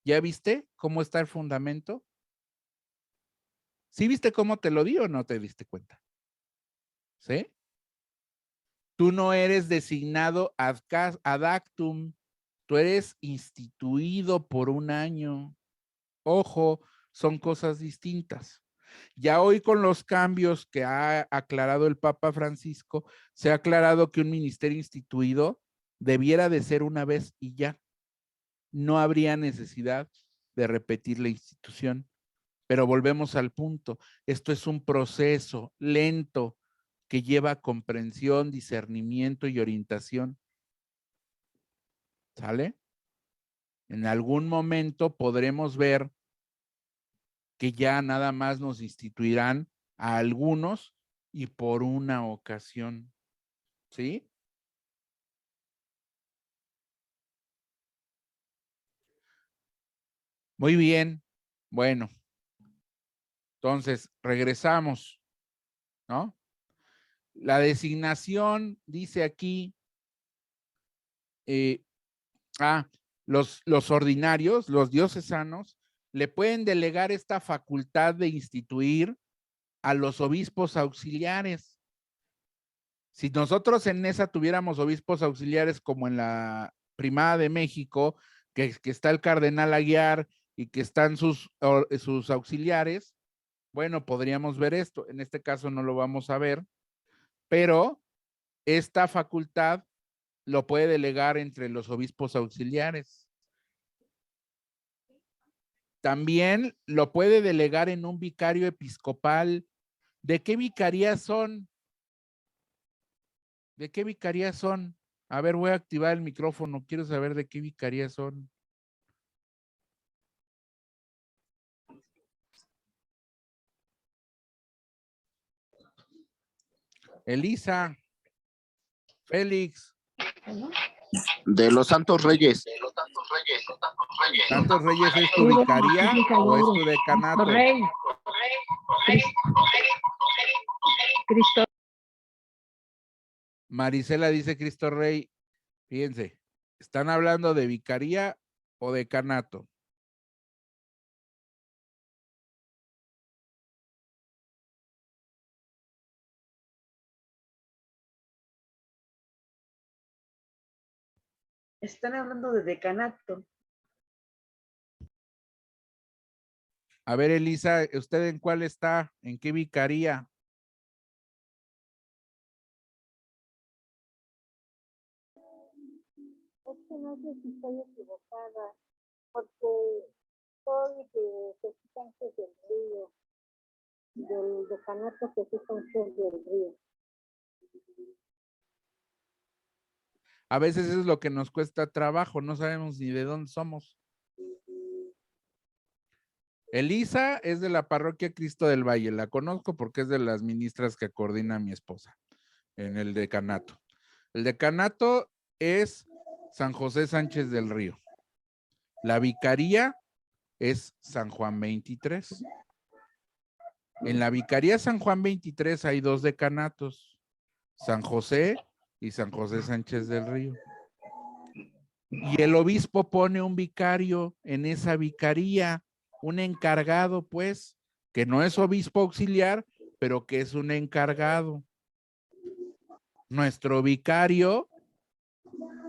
¿Ya viste cómo está el fundamento? ¿Sí viste cómo te lo di o no te diste cuenta? ¿Sí? Tú no eres designado ad actum, tú eres instituido por un año. Ojo, son cosas distintas. Ya hoy con los cambios que ha aclarado el Papa Francisco, se ha aclarado que un ministerio instituido debiera de ser una vez y ya. No habría necesidad de repetir la institución. Pero volvemos al punto. Esto es un proceso lento que lleva comprensión, discernimiento y orientación. ¿Sale? En algún momento podremos ver que ya nada más nos instituirán a algunos y por una ocasión. ¿Sí? Muy bien. Bueno, entonces regresamos, ¿no? La designación dice aquí, los ordinarios, los diocesanos, le pueden delegar esta facultad de instituir a los obispos auxiliares. Si nosotros en esa tuviéramos obispos auxiliares como en la Primada de México, que está el cardenal Aguiar y que están sus auxiliares, bueno, podríamos ver esto. En este caso no lo vamos a ver, pero esta facultad lo puede delegar entre los obispos auxiliares. También lo puede delegar en un vicario episcopal. ¿De qué vicarías son? ¿De qué vicarías son? A ver, voy a activar el micrófono. Quiero saber de qué vicarías son. Elisa, Félix. De los Santos Reyes. ¿Santos Reyes es tu vicaría o es tu decanato? Rey. Cristo. Marisela dice Cristo Rey. Fíjense, están hablando de vicaría o decanato? Están hablando de decanato. A ver, Elisa, ¿usted en cuál está? ¿En qué vicaría? Es que no sé si estoy equivocada, porque soy de Jesús Sánchez del Río, del decanato Jesús Sánchez del Río. A veces es lo que nos cuesta trabajo, no sabemos ni de dónde somos. Elisa es de la parroquia Cristo del Valle, la conozco porque es de las ministras que coordina mi esposa en el decanato. El decanato es San José Sánchez del Río. La vicaría es San Juan 23. En la vicaría San Juan 23 hay 2 decanatos, San José y San José Sánchez del Río. Y el obispo pone un vicario en esa vicaría, un encargado, pues, que no es obispo auxiliar, pero que es un encargado. Nuestro vicario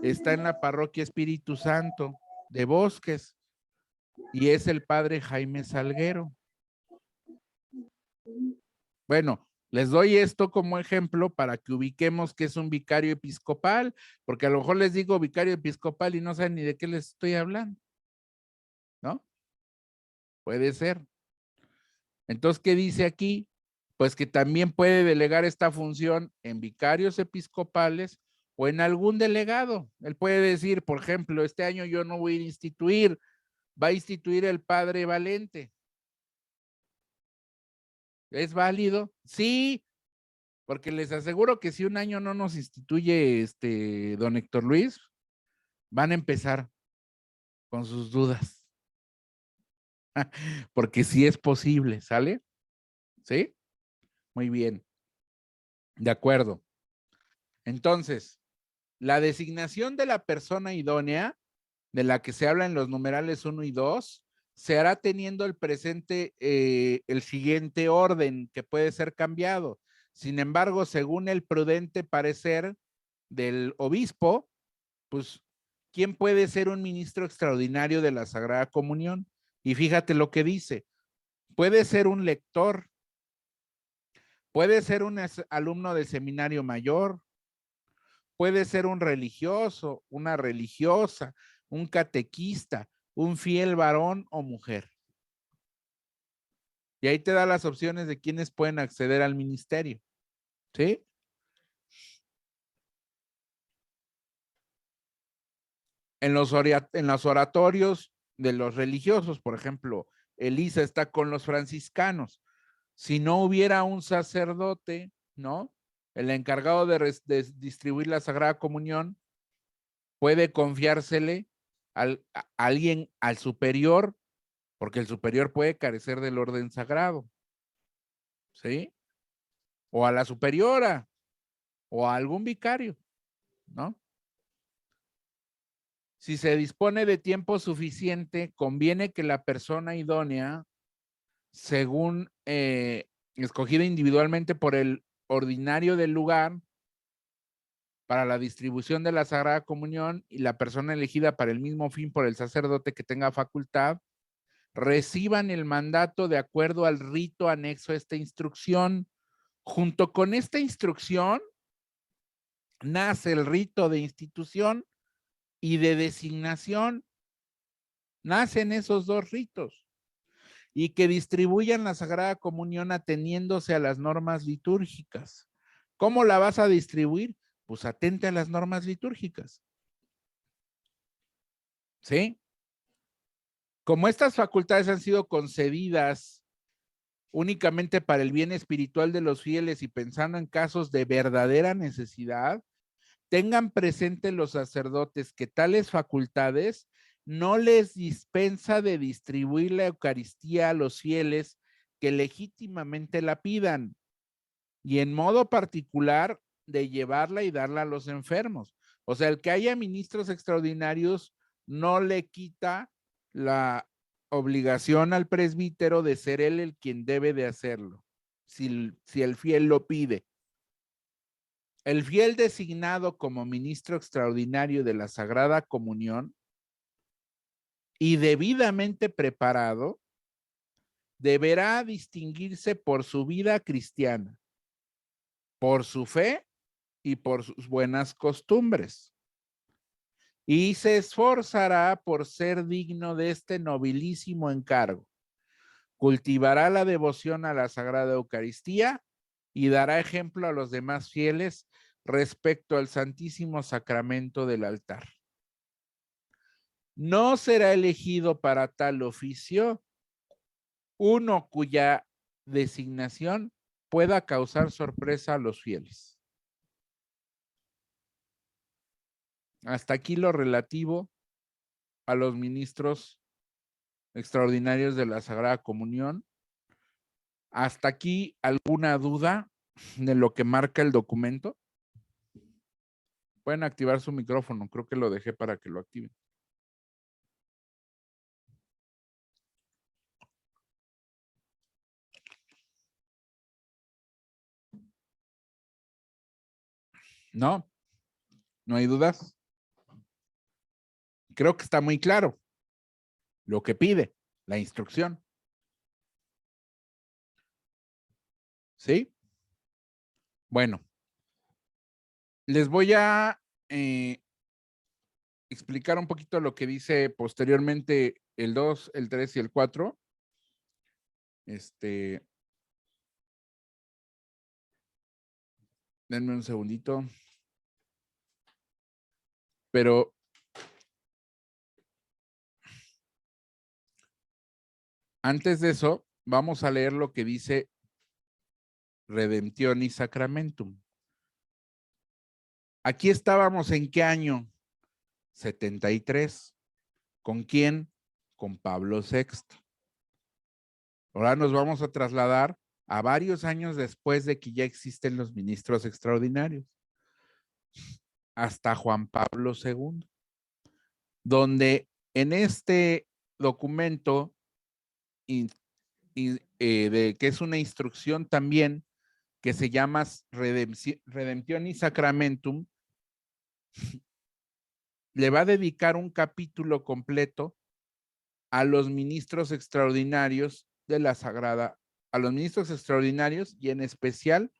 está en la parroquia Espíritu Santo de Bosques y es el padre Jaime Salguero. Bueno, les doy esto como ejemplo para que ubiquemos que es un vicario episcopal, porque a lo mejor les digo vicario episcopal y no saben ni de qué les estoy hablando, ¿no? Puede ser. Entonces, ¿qué dice aquí? Pues que también puede delegar esta función en vicarios episcopales o en algún delegado. Él puede decir, por ejemplo, este año yo no voy a instituir, va a instituir el padre Valente. ¿Es válido? Sí, porque les aseguro que si un año no nos instituye don Héctor Luis, van a empezar con sus dudas. Porque sí es posible, ¿sale? ¿Sí? Muy bien. De acuerdo. Entonces, la designación de la persona idónea, de la que se habla en los numerales 1 y 2, se hará teniendo el presente el siguiente orden que puede ser cambiado. Sin embargo, según el prudente parecer del obispo, pues, ¿quién puede ser un ministro extraordinario de la Sagrada Comunión? Y fíjate lo que dice, puede ser un lector, puede ser un alumno del seminario mayor, puede ser un religioso, una religiosa, un catequista, un fiel varón o mujer. Y ahí te da las opciones de quienes pueden acceder al ministerio. ¿Sí? En los oratorios de los religiosos, por ejemplo, Elisa está con los franciscanos. Si no hubiera un sacerdote, ¿no? El encargado de distribuir la Sagrada Comunión puede confiársele a alguien, al superior, porque el superior puede carecer del orden sagrado, ¿sí? O a la superiora, o a algún vicario, ¿no? Si se dispone de tiempo suficiente, conviene que la persona idónea, según escogida individualmente por el ordinario del lugar, para la distribución de la Sagrada Comunión y la persona elegida para el mismo fin por el sacerdote que tenga facultad, reciban el mandato de acuerdo al rito anexo a esta instrucción. Junto con esta instrucción nace el rito de institución y de designación. Nacen esos 2 ritos. Y que distribuyan la Sagrada Comunión ateniéndose a las normas litúrgicas. ¿Cómo la vas a distribuir? Pues atente a las normas litúrgicas. ¿Sí? Como estas facultades han sido concedidas únicamente para el bien espiritual de los fieles y pensando en casos de verdadera necesidad, tengan presente los sacerdotes que tales facultades no les dispensa de distribuir la Eucaristía a los fieles que legítimamente la pidan y en modo particular de llevarla y darla a los enfermos. O sea, el que haya ministros extraordinarios no le quita la obligación al presbítero de ser él el quien debe de hacerlo, si el fiel lo pide. El fiel designado como ministro extraordinario de la Sagrada Comunión y debidamente preparado, deberá distinguirse por su vida cristiana, por su fe y por sus buenas costumbres. Y se esforzará por ser digno de este nobilísimo encargo. Cultivará la devoción a la Sagrada Eucaristía y dará ejemplo a los demás fieles respecto al Santísimo Sacramento del altar. No será elegido para tal oficio uno cuya designación pueda causar sorpresa a los fieles. Hasta aquí lo relativo a los ministros extraordinarios de la Sagrada Comunión. Hasta aquí, ¿alguna duda de lo que marca el documento? Pueden activar su micrófono, creo que lo dejé para que lo activen. ¿No? ¿No hay dudas? Creo que está muy claro lo que pide, la instrucción. ¿Sí? Bueno, les voy a explicar un poquito lo que dice posteriormente el 2, el 3 y el 4. Denme un segundito. Pero antes de eso, vamos a leer lo que dice Redemptionis Sacramentum. Aquí estábamos ¿en qué año? 73. ¿Con quién? Con Pablo VI. Ahora nos vamos a trasladar a varios años después de que ya existen los ministros extraordinarios, hasta Juan Pablo II, donde en este documento, que es una instrucción también que se llama Redemptionis Sacramentum, le va a dedicar un capítulo completo a los ministros extraordinarios de la Sagrada, a los ministros extraordinarios y en especial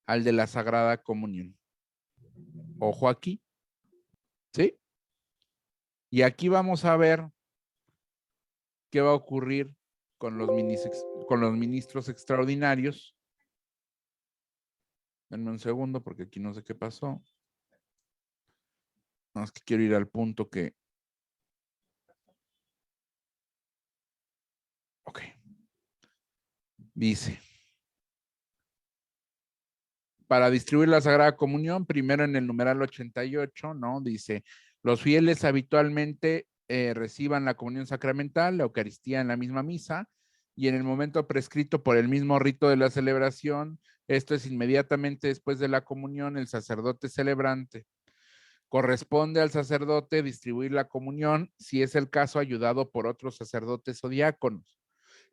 al de la Sagrada Comunión. Ojo aquí, ¿sí? Y aquí vamos a ver qué va a ocurrir con los ministros extraordinarios. Denme un segundo porque aquí no sé qué pasó. No, es que quiero ir al punto que... Ok. Dice, para distribuir la Sagrada Comunión, primero en el numeral 88, ¿no? Dice, los fieles habitualmente reciban la comunión sacramental, la Eucaristía en la misma misa, y en el momento prescrito por el mismo rito de la celebración, esto es inmediatamente después de la comunión, el sacerdote celebrante. Corresponde al sacerdote distribuir la comunión, si es el caso, ayudado por otros sacerdotes o diáconos.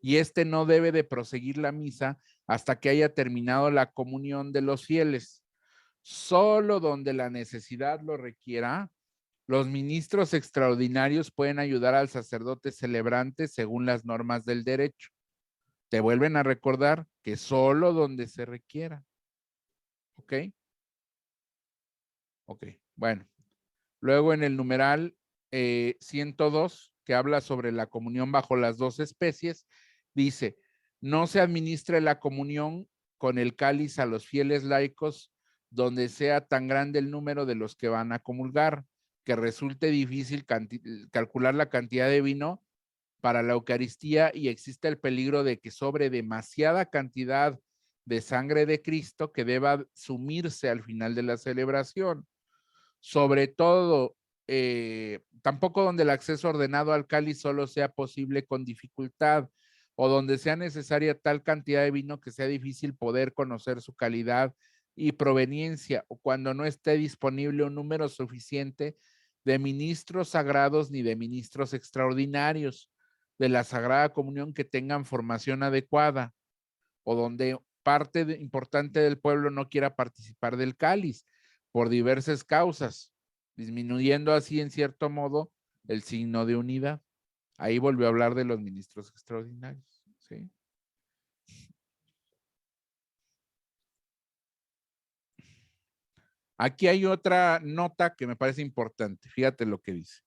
Y no debe de proseguir la misa hasta que haya terminado la comunión de los fieles. Solo donde la necesidad lo requiera, los ministros extraordinarios pueden ayudar al sacerdote celebrante según las normas del derecho. Te vuelven a recordar que solo donde se requiera. ¿Ok? Ok, bueno. Luego en el numeral 102, que habla sobre la comunión bajo las dos especies, dice, no se administre la comunión con el cáliz a los fieles laicos donde sea tan grande el número de los que van a comulgar, que resulte difícil calcular la cantidad de vino para la Eucaristía y existe el peligro de que sobre demasiada cantidad de sangre de Cristo que deba sumirse al final de la celebración. Sobre todo, tampoco donde el acceso ordenado al cáliz solo sea posible con dificultad o donde sea necesaria tal cantidad de vino que sea difícil poder conocer su calidad y proveniencia, o cuando no esté disponible un número suficiente de ministros sagrados ni de ministros extraordinarios de la Sagrada Comunión que tengan formación adecuada o donde parte importante del pueblo no quiera participar del cáliz por diversas causas, disminuyendo así en cierto modo el signo de unidad. Ahí volvió a hablar de los ministros extraordinarios, ¿sí? Aquí hay otra nota que me parece importante. Fíjate lo que dice.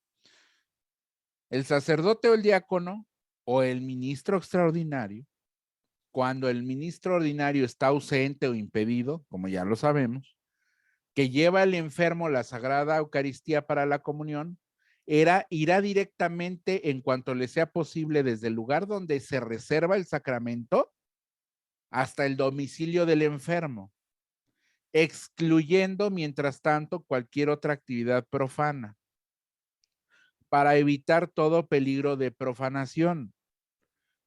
El sacerdote o el diácono o el ministro extraordinario, cuando el ministro ordinario está ausente o impedido, como ya lo sabemos, que lleva al enfermo la Sagrada Eucaristía para la comunión, irá directamente en cuanto le sea posible desde el lugar donde se reserva el sacramento hasta el domicilio del enfermo, excluyendo mientras tanto cualquier otra actividad profana, para evitar todo peligro de profanación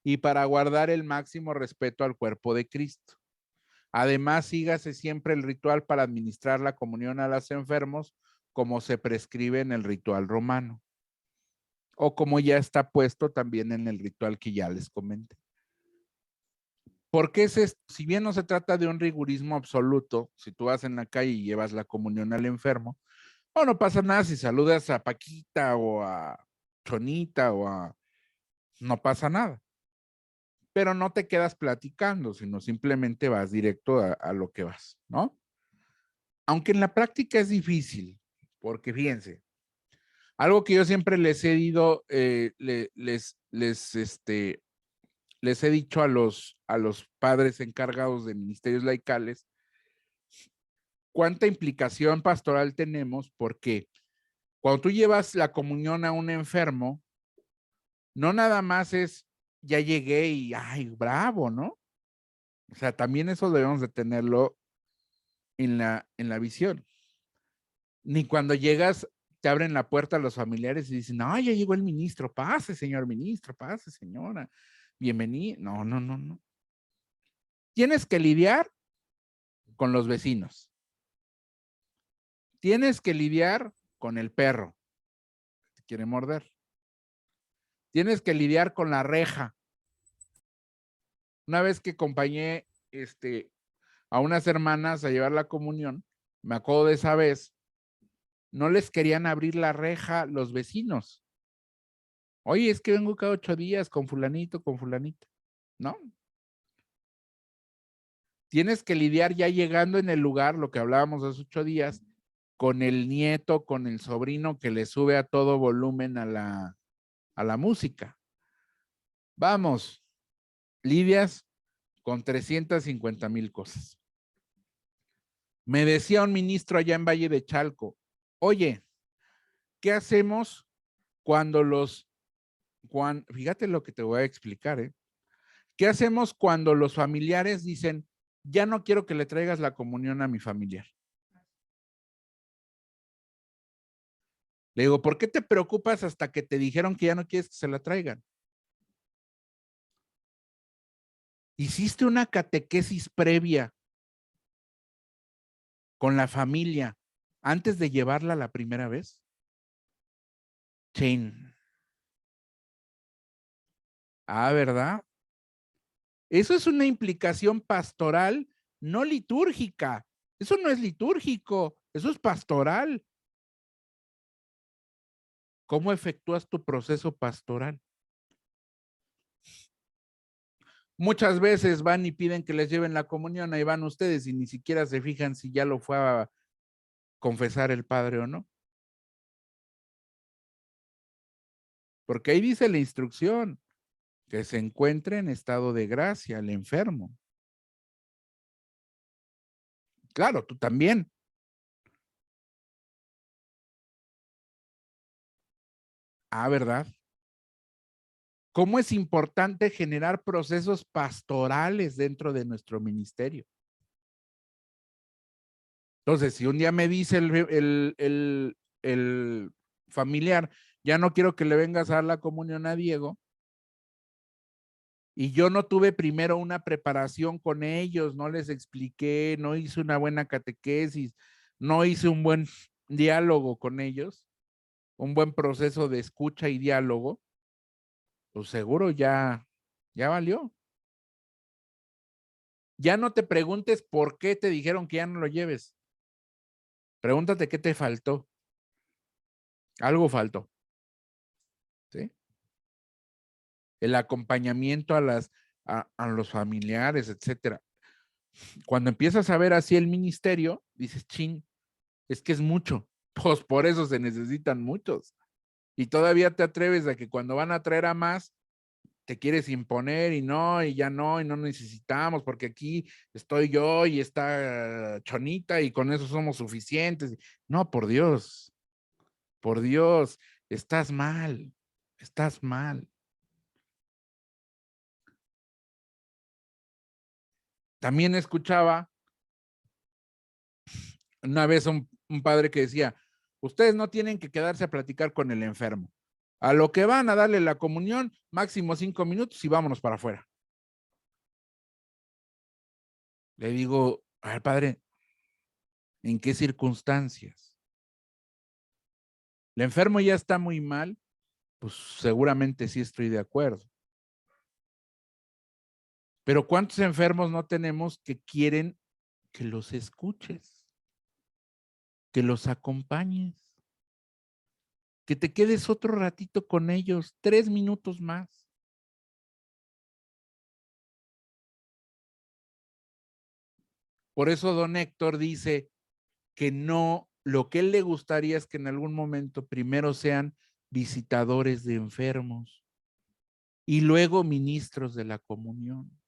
y para guardar el máximo respeto al cuerpo de Cristo. Además, sígase siempre el ritual para administrar la comunión a los enfermos, como se prescribe en el ritual romano, o como ya está puesto también en el ritual que ya les comenté. ¿Por qué es esto? Si bien no se trata de un rigurismo absoluto, si tú vas en la calle y llevas la comunión al enfermo, no pasa nada si saludas a Paquita o a Chonita no pasa nada. Pero no te quedas platicando, sino simplemente vas directo a lo que vas, ¿no? Aunque en la práctica es difícil, porque fíjense, algo que yo siempre les he dicho, les he dicho a los padres encargados de ministerios laicales, cuánta implicación pastoral tenemos, porque cuando tú llevas la comunión a un enfermo, no nada más es, ya llegué y, ay, bravo, ¿no? O sea, también eso debemos de tenerlo en la visión. Ni cuando llegas, te abren la puerta a los familiares y dicen, no, ya llegó el ministro, pase, señor ministro, pase, señora, bienvenido. No. Tienes que lidiar con los vecinos. Tienes que lidiar con el perro que te quiere morder. Tienes que lidiar con la reja. Una vez que acompañé a unas hermanas a llevar la comunión, me acuerdo de esa vez, no les querían abrir la reja los vecinos. Oye, es que vengo cada 8 días con fulanito, con fulanita. ¿No? Tienes que lidiar ya llegando en el lugar, lo que hablábamos hace 8 días, con el nieto, con el sobrino que le sube a todo volumen a la música. Vamos, lidias con 350,000 cosas. Me decía un ministro allá en Valle de Chalco, oye, ¿qué hacemos fíjate lo que te voy a explicar, ¿Qué hacemos cuando los familiares dicen, ya no quiero que le traigas la comunión a mi familiar? Le digo, ¿por qué te preocupas hasta que te dijeron que ya no quieres que se la traigan? ¿Hiciste una catequesis previa con la familia antes de llevarla la primera vez? Chin. Ah, ¿verdad? Eso es una implicación pastoral, no litúrgica. Eso no es litúrgico, eso es pastoral. ¿Cómo efectúas tu proceso pastoral? Muchas veces van y piden que les lleven la comunión, ahí van ustedes y ni siquiera se fijan si ya lo fue a confesar el padre o no. Porque ahí dice la instrucción, que se encuentre en estado de gracia el enfermo. Claro, tú también. Ah, ¿verdad? ¿Cómo es importante generar procesos pastorales dentro de nuestro ministerio? Entonces, si un día me dice el familiar, ya no quiero que le vengas a dar la comunión a Diego, y yo no tuve primero una preparación con ellos, no les expliqué, no hice una buena catequesis, no hice un buen diálogo con ellos, un buen proceso de escucha y diálogo, pues seguro ya valió. Ya no te preguntes por qué te dijeron que ya no lo lleves. Pregúntate qué te faltó. Algo faltó. ¿Sí? El acompañamiento a los familiares, etcétera. Cuando empiezas a ver así el ministerio, dices, chin, es que es mucho. Pues por eso se necesitan muchos. Y todavía te atreves a que cuando van a traer a más, te quieres imponer y ya no, y no necesitamos, porque aquí estoy yo y está Chonita y con eso somos suficientes. No, por Dios, estás mal, estás mal. También escuchaba una vez un padre que decía, ustedes no tienen que quedarse a platicar con el enfermo. A lo que van a darle la comunión, máximo 5 minutos y vámonos para afuera. Le digo, a ver, padre, ¿en qué circunstancias? ¿El enfermo ya está muy mal? Pues seguramente sí estoy de acuerdo. Pero ¿cuántos enfermos no tenemos que quieren que los escuches, que los acompañes, que te quedes otro ratito con ellos, 3 minutos más? Por eso don Héctor dice que no, lo que él le gustaría es que en algún momento primero sean visitadores de enfermos y luego ministros de la comunión.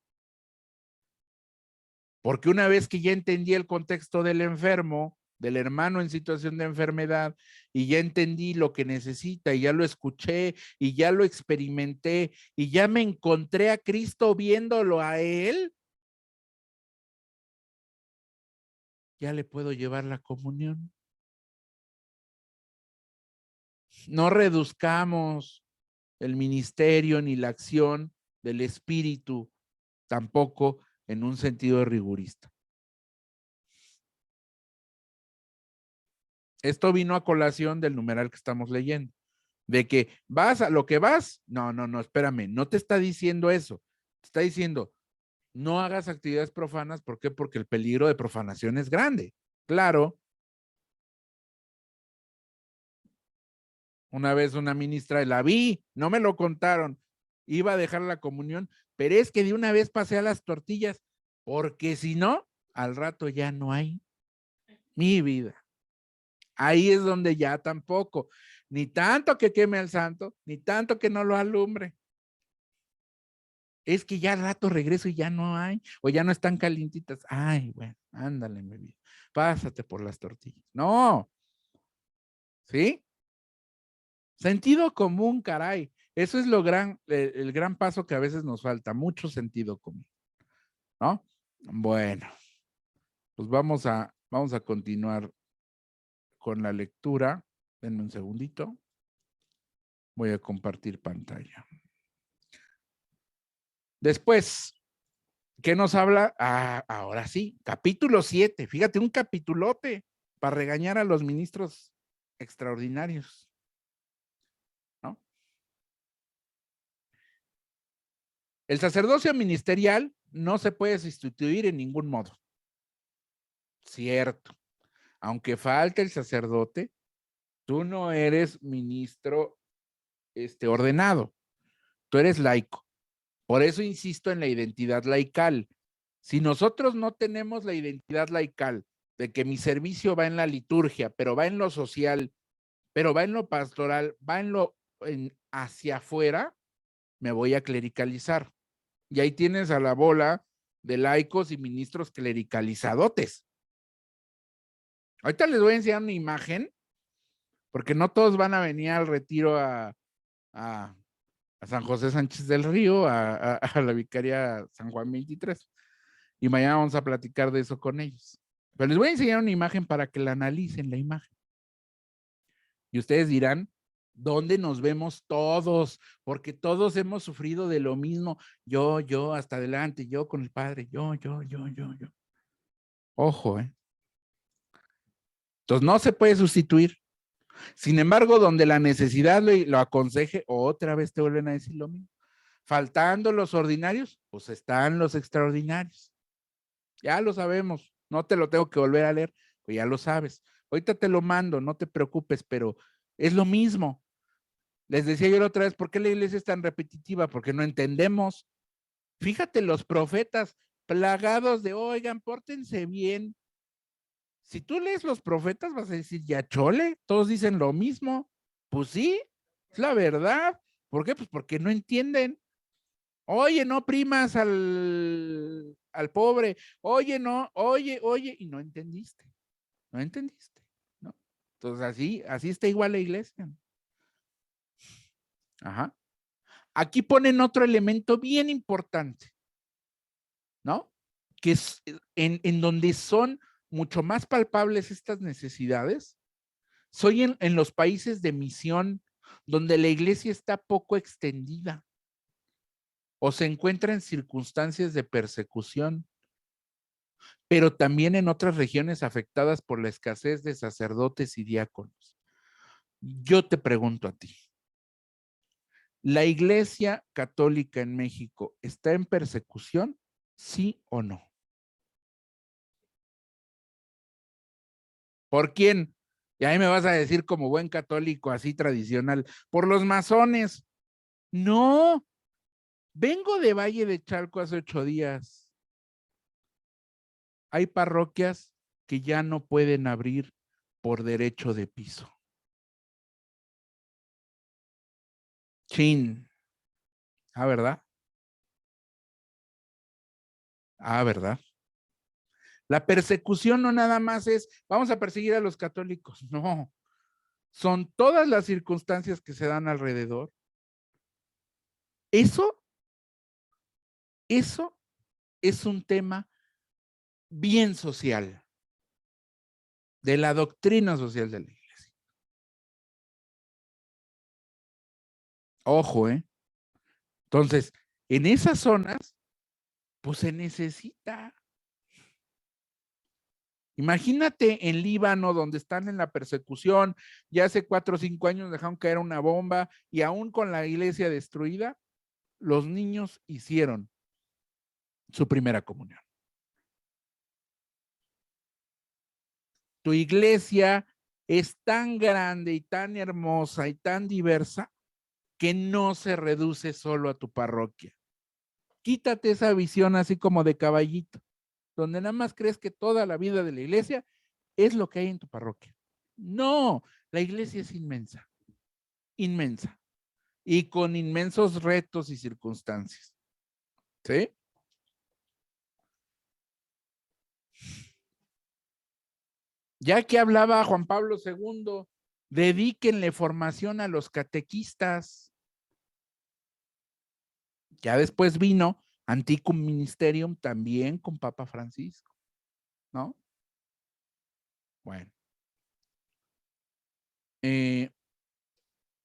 Porque una vez que ya entendí el contexto del enfermo, del hermano en situación de enfermedad, y ya entendí lo que necesita, y ya lo escuché, y ya lo experimenté, y ya me encontré a Cristo viéndolo a él, ya le puedo llevar la comunión. No reduzcamos el ministerio ni la acción del Espíritu tampoco en un sentido rigurista. Esto vino a colación del numeral que estamos leyendo, de que vas a lo que vas. No, espérame, no te está diciendo eso. Te está diciendo, no hagas actividades profanas. ¿Por qué? Porque el peligro de profanación es grande. Claro. Una vez una ministra, la vi, no me lo contaron, iba a dejar la comunión, pero es que de una vez pasé a las tortillas, porque si no, al rato ya no hay mi vida. Ahí es donde ya tampoco, ni tanto que queme al santo, ni tanto que no lo alumbre. Es que ya al rato regreso y ya no hay, o ya no están calientitas. Ay, bueno, ándale, mi vida, pásate por las tortillas. No, ¿sí? Sentido común, caray. Eso es el gran paso que a veces nos falta, mucho sentido común, ¿no? Bueno, pues vamos a continuar con la lectura. Denme un segundito. Voy a compartir pantalla. Después, ¿qué nos habla? Ahora sí, capítulo 7. Fíjate, un capitulote para regañar a los ministros extraordinarios, ¿no? El sacerdocio ministerial no se puede sustituir en ningún modo. Cierto. Aunque falte el sacerdote, tú no eres ministro ordenado. Tú eres laico. Por eso insisto en la identidad laical. Si nosotros no tenemos la identidad laical de que mi servicio va en la liturgia, pero va en lo social, pero va en lo pastoral, va hacia afuera, me voy a clericalizar. Y ahí tienes a la bola de laicos y ministros clericalizadotes. Ahorita les voy a enseñar una imagen, porque no todos van a venir al retiro a San José Sánchez del Río, a la Vicaría San Juan 23. Y mañana vamos a platicar de eso con ellos. Pero les voy a enseñar una imagen para que la analicen, la imagen. Y ustedes dirán, ¿dónde nos vemos todos? Porque todos hemos sufrido de lo mismo. Yo, hasta adelante, yo con el Padre, yo. Ojo, Entonces no se puede sustituir. Sin embargo, donde la necesidad lo aconseje, otra vez te vuelven a decir lo mismo. Faltando los ordinarios, pues están los extraordinarios. Ya lo sabemos, no te lo tengo que volver a leer, pues ya lo sabes. Ahorita te lo mando, no te preocupes, pero es lo mismo. Les decía yo la otra vez, ¿por qué la iglesia es tan repetitiva? Porque no entendemos. Fíjate, los profetas plagados de, oigan, pórtense bien. Si tú lees los profetas, vas a decir, ya chole, todos dicen lo mismo. Pues sí, es la verdad. ¿Por qué? Pues porque no entienden. Oye, no primas al pobre. Oye, no, oye, y no entendiste. No entendiste, ¿no? Entonces así está igual la iglesia. Ajá. Aquí ponen otro elemento bien importante, ¿no? Que es en donde son mucho más palpables estas necesidades. Soy en los países de misión donde la iglesia está poco extendida o se encuentra en circunstancias de persecución, pero también en otras regiones afectadas por la escasez de sacerdotes y diáconos. Yo te pregunto a ti, ¿la iglesia católica en México está en persecución? ¿Sí o no? ¿Por quién? Y ahí me vas a decir como buen católico así tradicional, por los masones. No, vengo de Valle de Chalco hace 8 días. Hay parroquias que ya no pueden abrir por derecho de piso. Chin. Ah, ¿verdad? Ah, ¿verdad? La persecución no nada más es, vamos a perseguir a los católicos. No, son todas las circunstancias que se dan alrededor. Eso es un tema bien social, de la doctrina social de la iglesia. Ojo, ¿eh? Entonces, en esas zonas, pues se necesita. Imagínate en Líbano, donde están en la persecución, ya hace 4 o 5 años dejaron caer una bomba y aún con la iglesia destruida, los niños hicieron su primera comunión. Tu iglesia es tan grande y tan hermosa y tan diversa que no se reduce solo a tu parroquia. Quítate esa visión así como de caballito, donde nada más crees que toda la vida de la iglesia es lo que hay en tu parroquia. No, la iglesia es inmensa, inmensa, y con inmensos retos y circunstancias. ¿Sí? Ya que hablaba Juan Pablo II, dedíquenle formación a los catequistas. Ya después vino Anticum Ministerium también con Papa Francisco, ¿no? Bueno.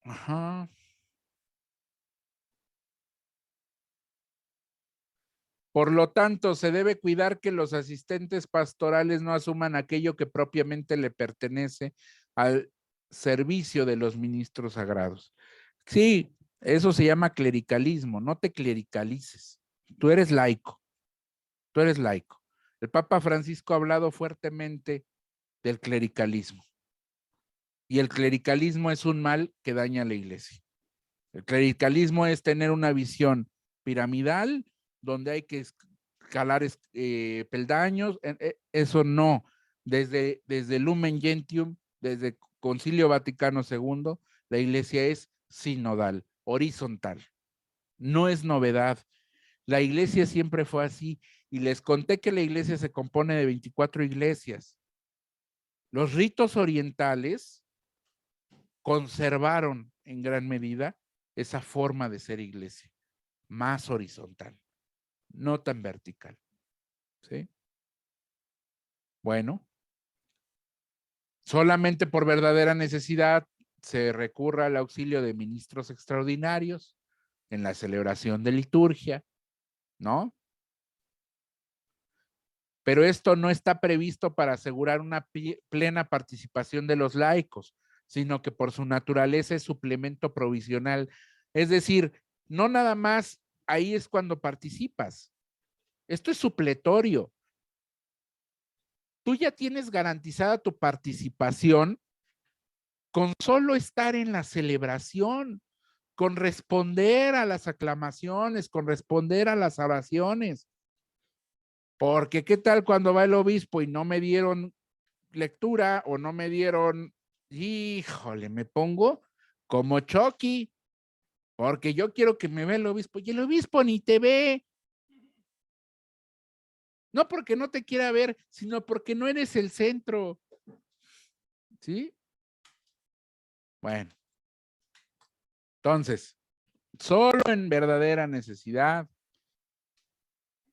Ajá. Por lo tanto, se debe cuidar que los asistentes pastorales no asuman aquello que propiamente le pertenece al servicio de los ministros sagrados. Sí, eso se llama clericalismo, no te clericalices. Tú eres laico, tú eres laico. El Papa Francisco ha hablado fuertemente del clericalismo. Y el clericalismo es un mal que daña a la iglesia. El clericalismo es tener una visión piramidal donde hay que escalar peldaños. Eso no. Desde Lumen Gentium, desde Concilio Vaticano II, la iglesia es sinodal, horizontal. No es novedad. La iglesia siempre fue así. Y les conté que la iglesia se compone de 24 iglesias. Los ritos orientales conservaron en gran medida esa forma de ser iglesia, más horizontal, no tan vertical. ¿Sí? Bueno, solamente por verdadera necesidad se recurre al auxilio de ministros extraordinarios en la celebración de liturgia, ¿no? Pero esto no está previsto para asegurar una plena participación de los laicos. sino que por su naturaleza es suplemento provisional. Es decir, no nada más ahí es cuando participas. Esto es supletorio. Tú ya tienes garantizada tu participación con solo estar en la celebración, con responder a las aclamaciones, con responder a las oraciones. Porque ¿qué tal cuando va el obispo y no me dieron lectura o no me dieron, híjole, me pongo como Chucky, porque yo quiero que me vea el obispo y el obispo ni te ve. No porque no te quiera ver, sino porque no eres el centro. ¿Sí? Bueno. Entonces, solo en verdadera necesidad,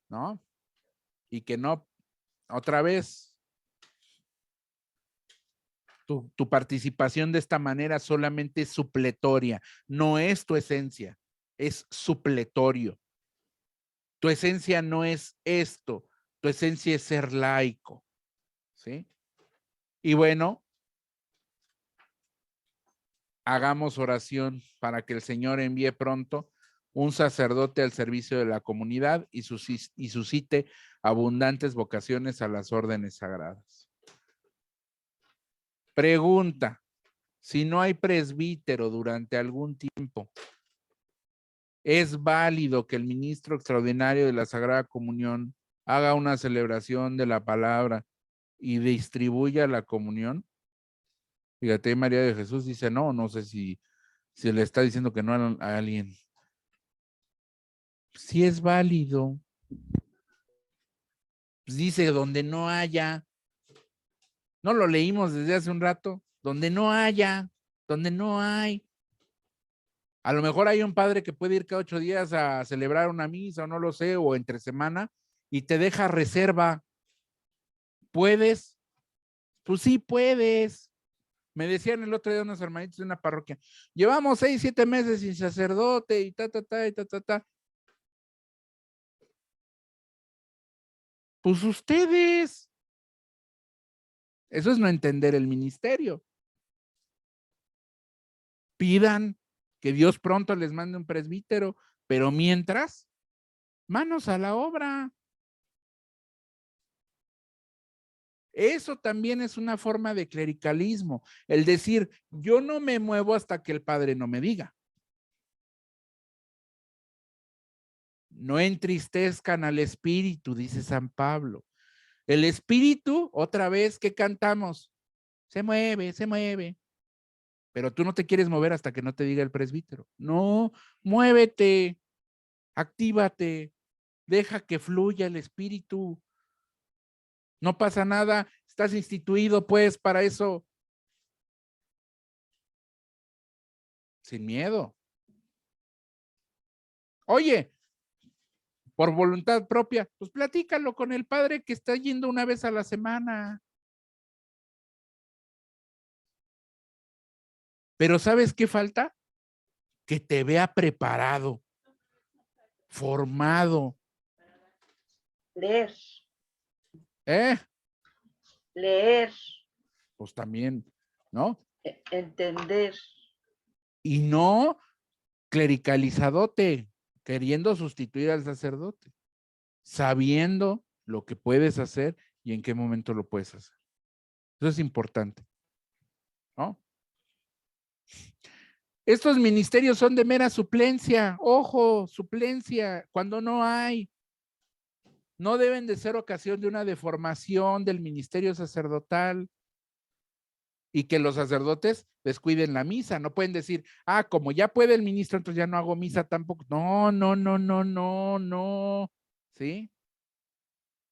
¿no? Y que no, otra vez, tu participación de esta manera solamente es supletoria, no es tu esencia, es supletorio. Tu esencia no es esto, tu esencia es ser laico, ¿sí? Y bueno, hagamos oración para que el Señor envíe pronto un sacerdote al servicio de la comunidad y suscite abundantes vocaciones a las órdenes sagradas. Pregunta: si no hay presbítero durante algún tiempo, ¿es válido que el ministro extraordinario de la Sagrada Comunión haga una celebración de la palabra y distribuya la comunión? Fíjate, María de Jesús dice no, no sé si le está diciendo que no a alguien. Sí es válido. Pues dice donde no haya. No lo leímos desde hace un rato. Donde no haya, donde no hay. A lo mejor hay un padre que puede ir cada 8 días a celebrar una misa, o no lo sé, o entre semana, y te deja reserva. ¿Puedes? Pues sí puedes. Me decían el otro día unos hermanitos de una parroquia, llevamos 6, 7 meses sin sacerdote y ta. Pues ustedes. Eso es no entender el ministerio. Pidan que Dios pronto les mande un presbítero, pero mientras, manos a la obra. Eso también es una forma de clericalismo, el decir, yo no me muevo hasta que el Padre no me diga. No entristezcan al Espíritu, dice San Pablo. El Espíritu, otra vez, ¿qué cantamos? Se mueve. Pero tú no te quieres mover hasta que no te diga el presbítero. No, muévete, actívate, deja que fluya el Espíritu. No pasa nada, estás instituido pues para eso. Sin miedo. Oye, por voluntad propia, pues platícalo con el padre que está yendo una vez a la semana. Pero ¿sabes qué falta? Que te vea preparado, formado. Leer. ¿Eh? Leer. Pues también, ¿no? Entender. Y no clericalizadote, queriendo sustituir al sacerdote, sabiendo lo que puedes hacer y en qué momento lo puedes hacer. Eso es importante, ¿no? Estos ministerios son de mera suplencia, ojo, suplencia, cuando no hay. No deben de ser ocasión de una deformación del ministerio sacerdotal y que los sacerdotes descuiden la misa. No pueden decir, como ya puede el ministro, entonces ya no hago misa tampoco. No. ¿Sí?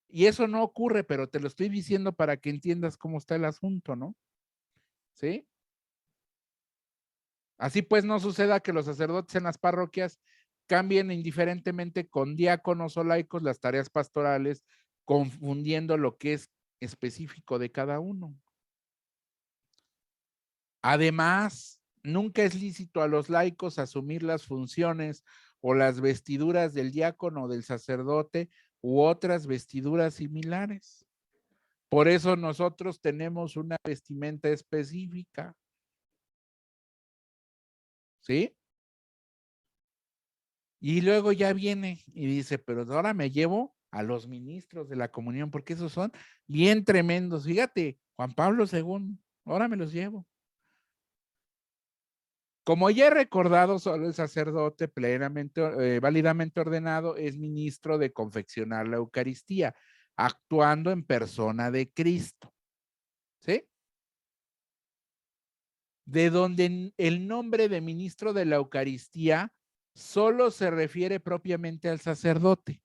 Y eso no ocurre, pero te lo estoy diciendo para que entiendas cómo está el asunto, ¿no? ¿Sí? Así pues no suceda que los sacerdotes en las parroquias cambien indiferentemente con diáconos o laicos las tareas pastorales, confundiendo lo que es específico de cada uno. Además, nunca es lícito a los laicos asumir las funciones o las vestiduras del diácono o del sacerdote u otras vestiduras similares. Por eso nosotros tenemos una vestimenta específica. ¿sí? Y luego ya viene y dice, pero ahora me llevo a los ministros de la comunión, porque esos son bien tremendos. Fíjate, Juan Pablo II, ahora me los llevo. Como ya he recordado, solo el sacerdote plenamente, válidamente ordenado es ministro de confeccionar la Eucaristía, actuando en persona de Cristo. ¿Sí? De donde el nombre de ministro de la Eucaristía solo se refiere propiamente al sacerdote.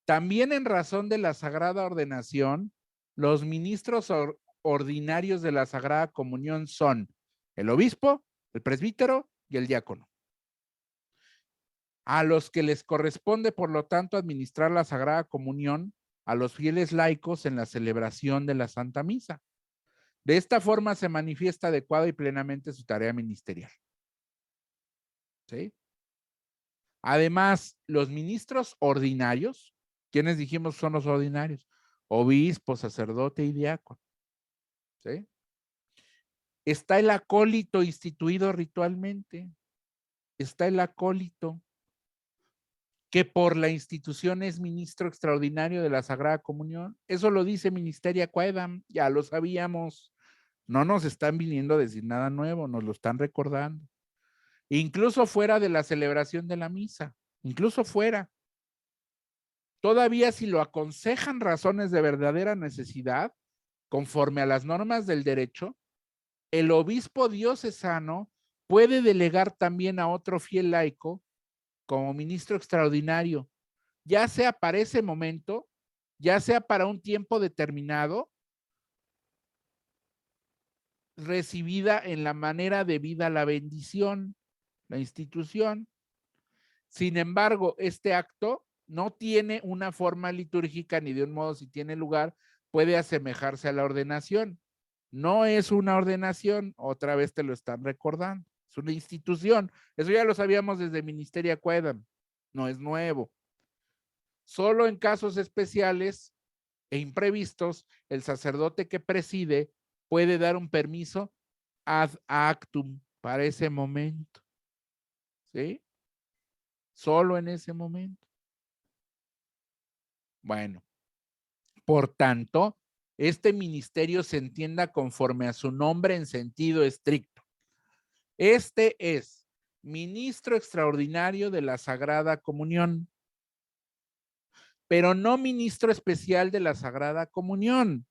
También en razón de la sagrada ordenación, los ministros ordinarios de la Sagrada Comunión son el obispo, el presbítero y el diácono, a los que les corresponde, por lo tanto, administrar la Sagrada Comunión a los fieles laicos en la celebración de la Santa Misa. De esta forma se manifiesta adecuada y plenamente su tarea ministerial. ¿Sí? Además, los ministros ordinarios, ¿quiénes dijimos son los ordinarios? Obispo, sacerdote y diácono. ¿Sí? Está el acólito instituido ritualmente. Está el acólito, que por la institución es ministro extraordinario de la Sagrada Comunión. Eso lo dice Ministeria Quaedam, ya lo sabíamos. No nos están viniendo a decir nada nuevo, nos lo están recordando. Incluso fuera de la celebración de la misa, incluso fuera. Todavía si lo aconsejan razones de verdadera necesidad, conforme a las normas del derecho, el obispo diocesano puede delegar también a otro fiel laico como ministro extraordinario, ya sea para ese momento, ya sea para un tiempo determinado, recibida en la manera debida la bendición, la institución. Sin embargo, este acto no tiene una forma litúrgica ni de un modo, si tiene lugar, puede asemejarse a la ordenación. No es una ordenación, otra vez te lo están recordando, es una institución. Eso ya lo sabíamos desde Ministeria Quaedam, no es nuevo. Solo en casos especiales e imprevistos, el sacerdote que preside puede dar un permiso ad actum para ese momento. ¿Sí? Solo en ese momento. Bueno, por tanto, este ministerio se entienda conforme a su nombre en sentido estricto. Este es ministro extraordinario de la Sagrada Comunión, pero no ministro especial de la Sagrada Comunión,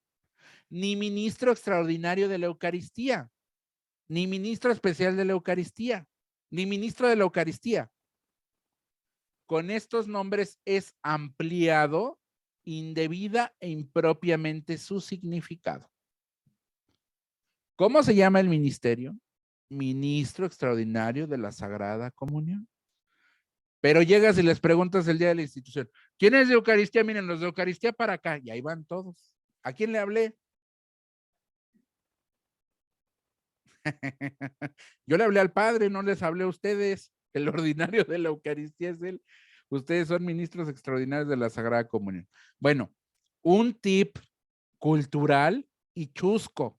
ni ministro extraordinario de la Eucaristía, ni ministro especial de la Eucaristía, ni ministro de la Eucaristía. Con estos nombres es ampliado indebida e impropiamente su significado. ¿Cómo se llama el ministerio? Ministro extraordinario de la Sagrada Comunión. Pero llegas y les preguntas el día de la institución, ¿quién es de Eucaristía? Miren, los de Eucaristía para acá, y ahí van todos. ¿A quién le hablé? Yo le hablé al Padre, no les hablé a ustedes. El ordinario de la Eucaristía es él. Ustedes son ministros extraordinarios de la Sagrada Comunión. Bueno, un tip cultural y chusco.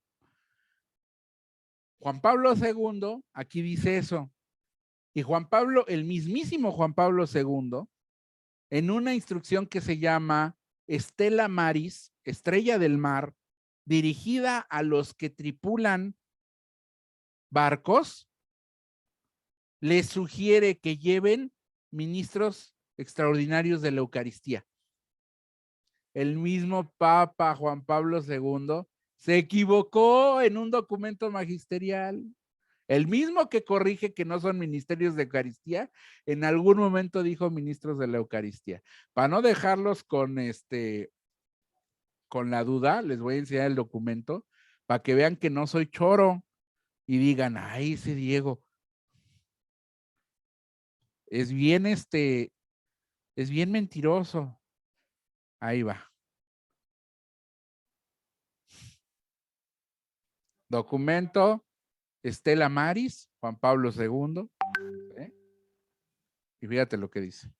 Juan Pablo II, aquí dice eso. Y Juan Pablo, el mismísimo Juan Pablo II, en una instrucción que se llama Stella Maris, Estrella del Mar, dirigida a los que tripulan barcos, les sugiere que lleven ministros extraordinarios de la Eucaristía. El mismo Papa Juan Pablo II se equivocó en un documento magisterial. El mismo que corrige que no son ministerios de Eucaristía, en algún momento dijo ministros de la Eucaristía. Para no dejarlos con la duda, les voy a enseñar el documento para que vean que no soy choro y digan, ay, ese Diego es bien es bien mentiroso. Ahí va. Documento Stella Maris, Juan Pablo II. ¿Eh? Y fíjate lo que dice.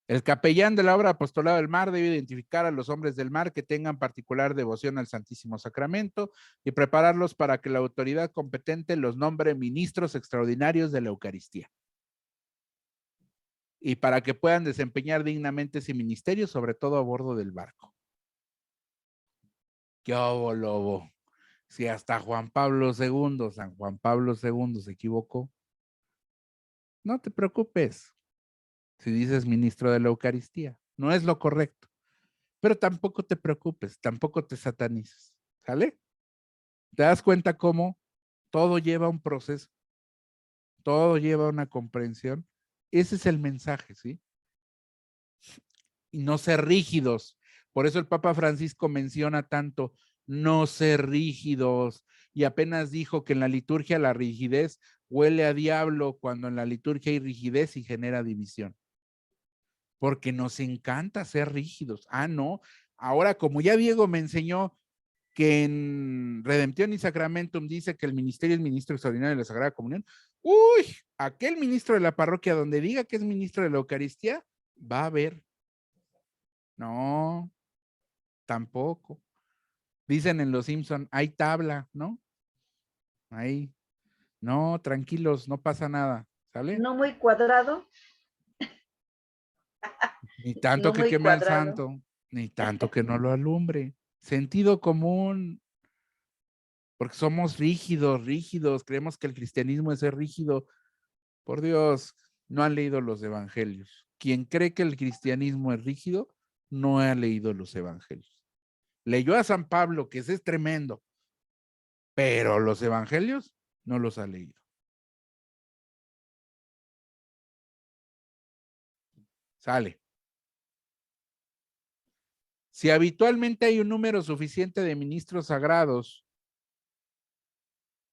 El capellán de la obra Apostolado del Mar debe identificar a los hombres del mar que tengan particular devoción al Santísimo Sacramento y prepararlos para que la autoridad competente los nombre ministros extraordinarios de la Eucaristía. Y para que puedan desempeñar dignamente ese ministerio, sobre todo a bordo del barco. ¡Qué obo, lobo! Si hasta Juan Pablo II, San Juan Pablo II se equivocó, no te preocupes si dices ministro de la Eucaristía. No es lo correcto. Pero tampoco te preocupes, tampoco te satanices. ¿Sale? ¿Te das cuenta cómo todo lleva un proceso? Todo lleva una comprensión. Ese es el mensaje, ¿sí? Y no ser rígidos. Por eso el Papa Francisco menciona tanto no ser rígidos, y apenas dijo que en la liturgia la rigidez huele a diablo, cuando en la liturgia hay rigidez y genera división. Porque nos encanta ser rígidos. Ah, no. Ahora, como ya Diego me enseñó que en Redemption y Sacramentum dice que el ministerio es ministro extraordinario de la Sagrada Comunión, uy, aquel ministro de la parroquia donde diga que es ministro de la Eucaristía, va a haber. No, tampoco. Dicen en Los Simpson, hay tabla, ¿no? Ahí. No, tranquilos, no pasa nada, ¿sale? No muy cuadrado, Ni tanto no que muy queme al cuadrado. santo, ni tanto que no lo alumbre. Sentido común, porque somos rígidos, creemos que el cristianismo es ser rígido. Por Dios, no han leído los evangelios. Quien cree que el cristianismo es rígido, no ha leído los evangelios. Leyó a San Pablo, que ese es tremendo, pero los evangelios no los ha leído. Sale. Si habitualmente hay un número suficiente de ministros sagrados,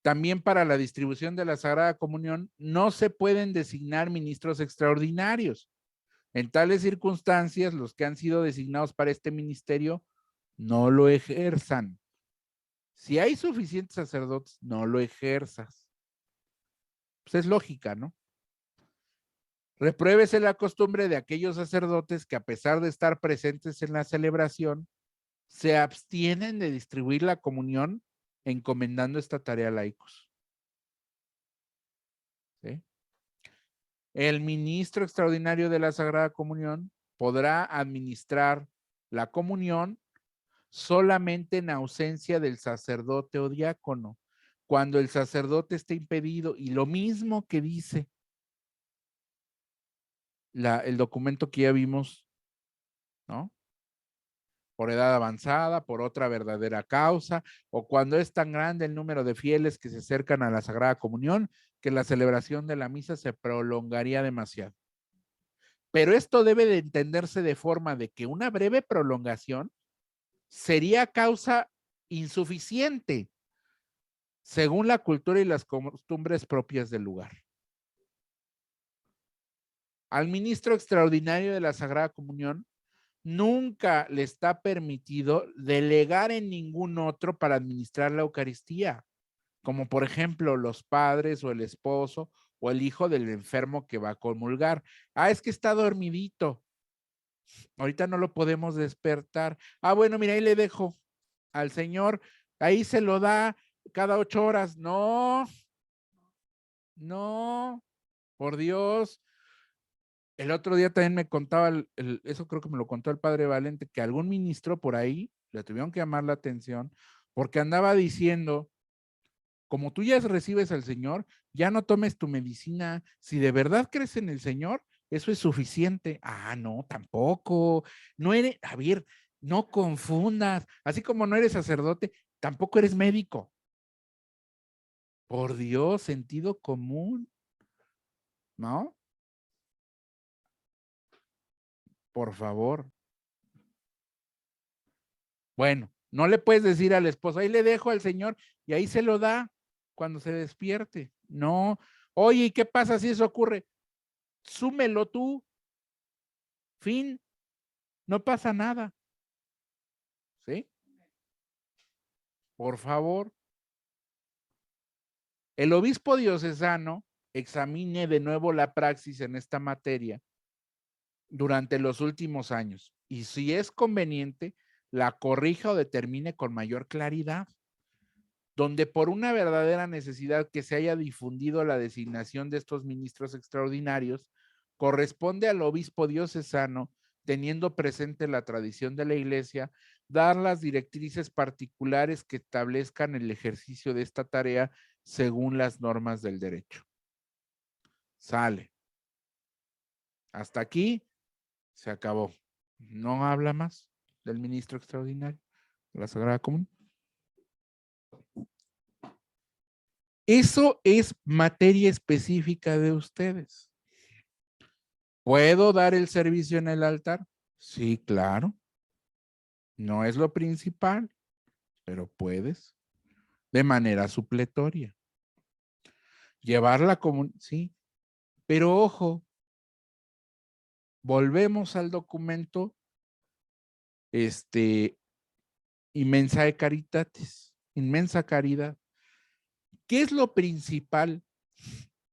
también para la distribución de la Sagrada Comunión, no se pueden designar ministros extraordinarios. En tales circunstancias, los que han sido designados para este ministerio no lo ejerzan. Si hay suficientes sacerdotes, no lo ejerzas. Pues es lógica, ¿no? Repruébese la costumbre de aquellos sacerdotes que, a pesar de estar presentes en la celebración, se abstienen de distribuir la comunión encomendando esta tarea a laicos. ¿Sí? El ministro extraordinario de la Sagrada Comunión podrá administrar la comunión solamente en ausencia del sacerdote o diácono, cuando el sacerdote esté impedido, y lo mismo que dice el documento que ya vimos, ¿no? Por edad avanzada, por otra verdadera causa, o cuando es tan grande el número de fieles que se acercan a la Sagrada Comunión que la celebración de la misa se prolongaría demasiado. Pero esto debe de entenderse de forma de que una breve prolongación sería causa insuficiente, según la cultura y las costumbres propias del lugar. Al ministro extraordinario de la Sagrada Comunión nunca le está permitido delegar en ningún otro para administrar la Eucaristía, como por ejemplo los padres o el esposo o el hijo del enfermo que va a comulgar. Ah, es que está dormidito. Ahorita no lo podemos despertar. Ah, bueno, mira, ahí le dejo al Señor, ahí se lo da cada 8 horas. No, no, por Dios. El otro día también me contaba, eso creo que me lo contó el padre Valente, que algún ministro por ahí le tuvieron que llamar la atención porque andaba diciendo, como tú ya recibes al Señor, ya no tomes tu medicina. Si de verdad crees en el Señor, eso es suficiente. Ah, no, tampoco. No eres, a ver, no confundas. Así como no eres sacerdote, tampoco eres médico. Por Dios, sentido común, ¿no? Por favor. Bueno, no le puedes decir al esposo, ahí le dejo al Señor y ahí se lo da cuando se despierte. No. Oye, ¿y qué pasa si eso ocurre? Súmelo tú. Fin. No pasa nada. ¿Sí? Por favor. El obispo diocesano examine de nuevo la praxis en esta materia durante los últimos años. Y si es conveniente, la corrija o determine con mayor claridad, donde por una verdadera necesidad que se haya difundido la designación de estos ministros extraordinarios, corresponde al obispo diocesano, teniendo presente la tradición de la Iglesia, dar las directrices particulares que establezcan el ejercicio de esta tarea según las normas del derecho. Sale. Hasta aquí se acabó. No habla más del ministro extraordinario de la Sagrada Comunión. Eso es materia específica de ustedes. ¿Puedo dar el servicio en el altar? Sí, claro. No es lo principal, pero puedes. De manera supletoria. Llevar la comunión, sí. Pero ojo, volvemos al documento Inmensa de Caritatis, inmensa caridad. ¿Qué es lo principal?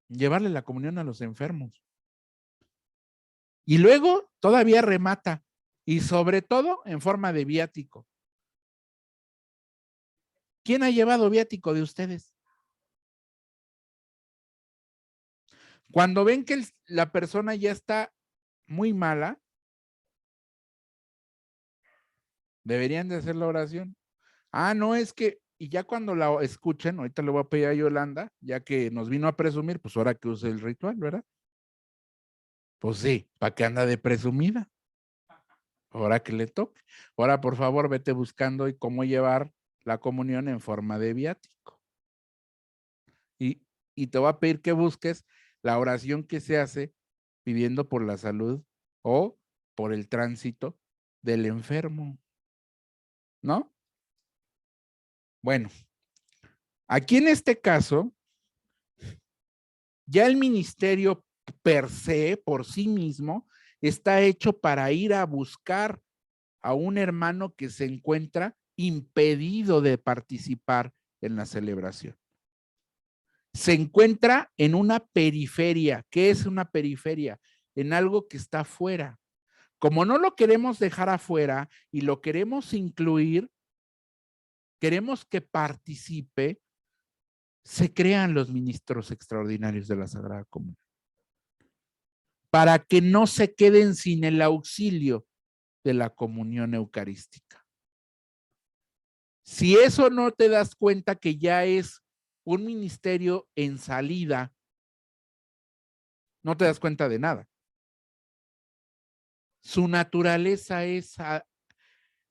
Llevarle la comunión a los enfermos. Y luego todavía remata, y sobre todo en forma de viático. ¿Quién ha llevado viático de ustedes? Cuando ven que la persona ya está muy mala, deberían de hacer la oración. Ah, no, es que, y ya cuando la escuchen, ahorita le voy a pedir a Yolanda, ya que nos vino a presumir, pues ahora que use el ritual, ¿verdad? Pues sí, ¿para qué anda de presumida? Ahora que le toque. Ahora, por favor, vete buscando y cómo llevar la comunión en forma de viático. Y te voy a pedir que busques la oración que se hace pidiendo por la salud o por el tránsito del enfermo. ¿No? Bueno, aquí en este caso, ya el ministerio per se, por sí mismo, está hecho para ir a buscar a un hermano que se encuentra impedido de participar en la celebración. Se encuentra en una periferia. ¿Qué es una periferia? En algo que está afuera. Como no lo queremos dejar afuera y lo queremos incluir, queremos que participe, se crean los ministros extraordinarios de la Sagrada Comunión. Para que no se queden sin el auxilio de la comunión eucarística. Si eso no te das cuenta que ya es un ministerio en salida, no te das cuenta de nada. Su naturaleza es,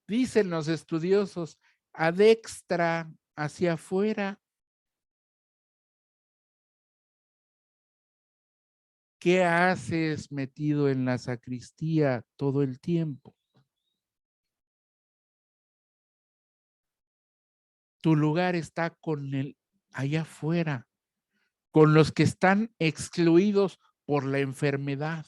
dicen los estudiosos, adextra, hacia afuera. ¿Qué haces metido en la sacristía todo el tiempo? Tu lugar está con el allá afuera, con los que están excluidos por la enfermedad.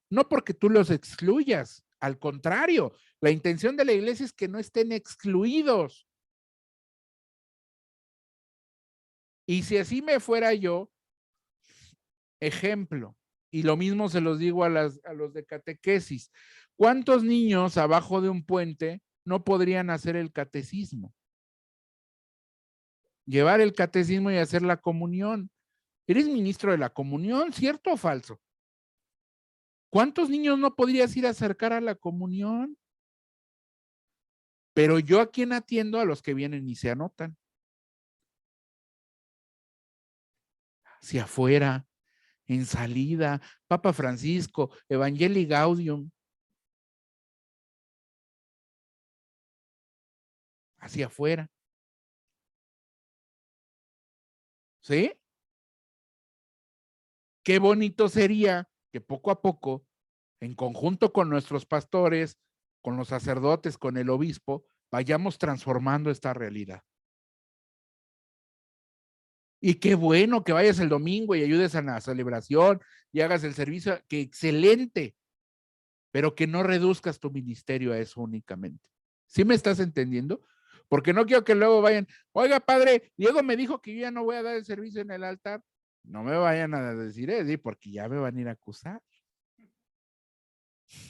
No porque tú los excluyas, al contrario, la intención de la iglesia es que no estén excluidos. Y si así me fuera yo, ejemplo, y lo mismo se los digo a los de catequesis, ¿cuántos niños abajo de un puente no podrían hacer el catecismo? Llevar el catecismo y hacer la comunión. Eres ministro de la comunión, ¿cierto o falso? ¿Cuántos niños no podrías ir a acercar a la comunión? Pero yo a quién atiendo, a los que vienen y se anotan. Hacia afuera, en salida, Papa Francisco, Evangelii Gaudium. Hacia afuera. ¿Sí? Qué bonito sería que poco a poco, en conjunto con nuestros pastores, con los sacerdotes, con el obispo, vayamos transformando esta realidad. Y qué bueno que vayas el domingo y ayudes a la celebración y hagas el servicio, que excelente, pero que no reduzcas tu ministerio a eso únicamente. ¿Sí me estás entendiendo? Porque no quiero que luego vayan, oiga padre, Diego me dijo que yo ya no voy a dar el servicio en el altar. No me vayan a decir eso, porque ya me van a ir a acusar.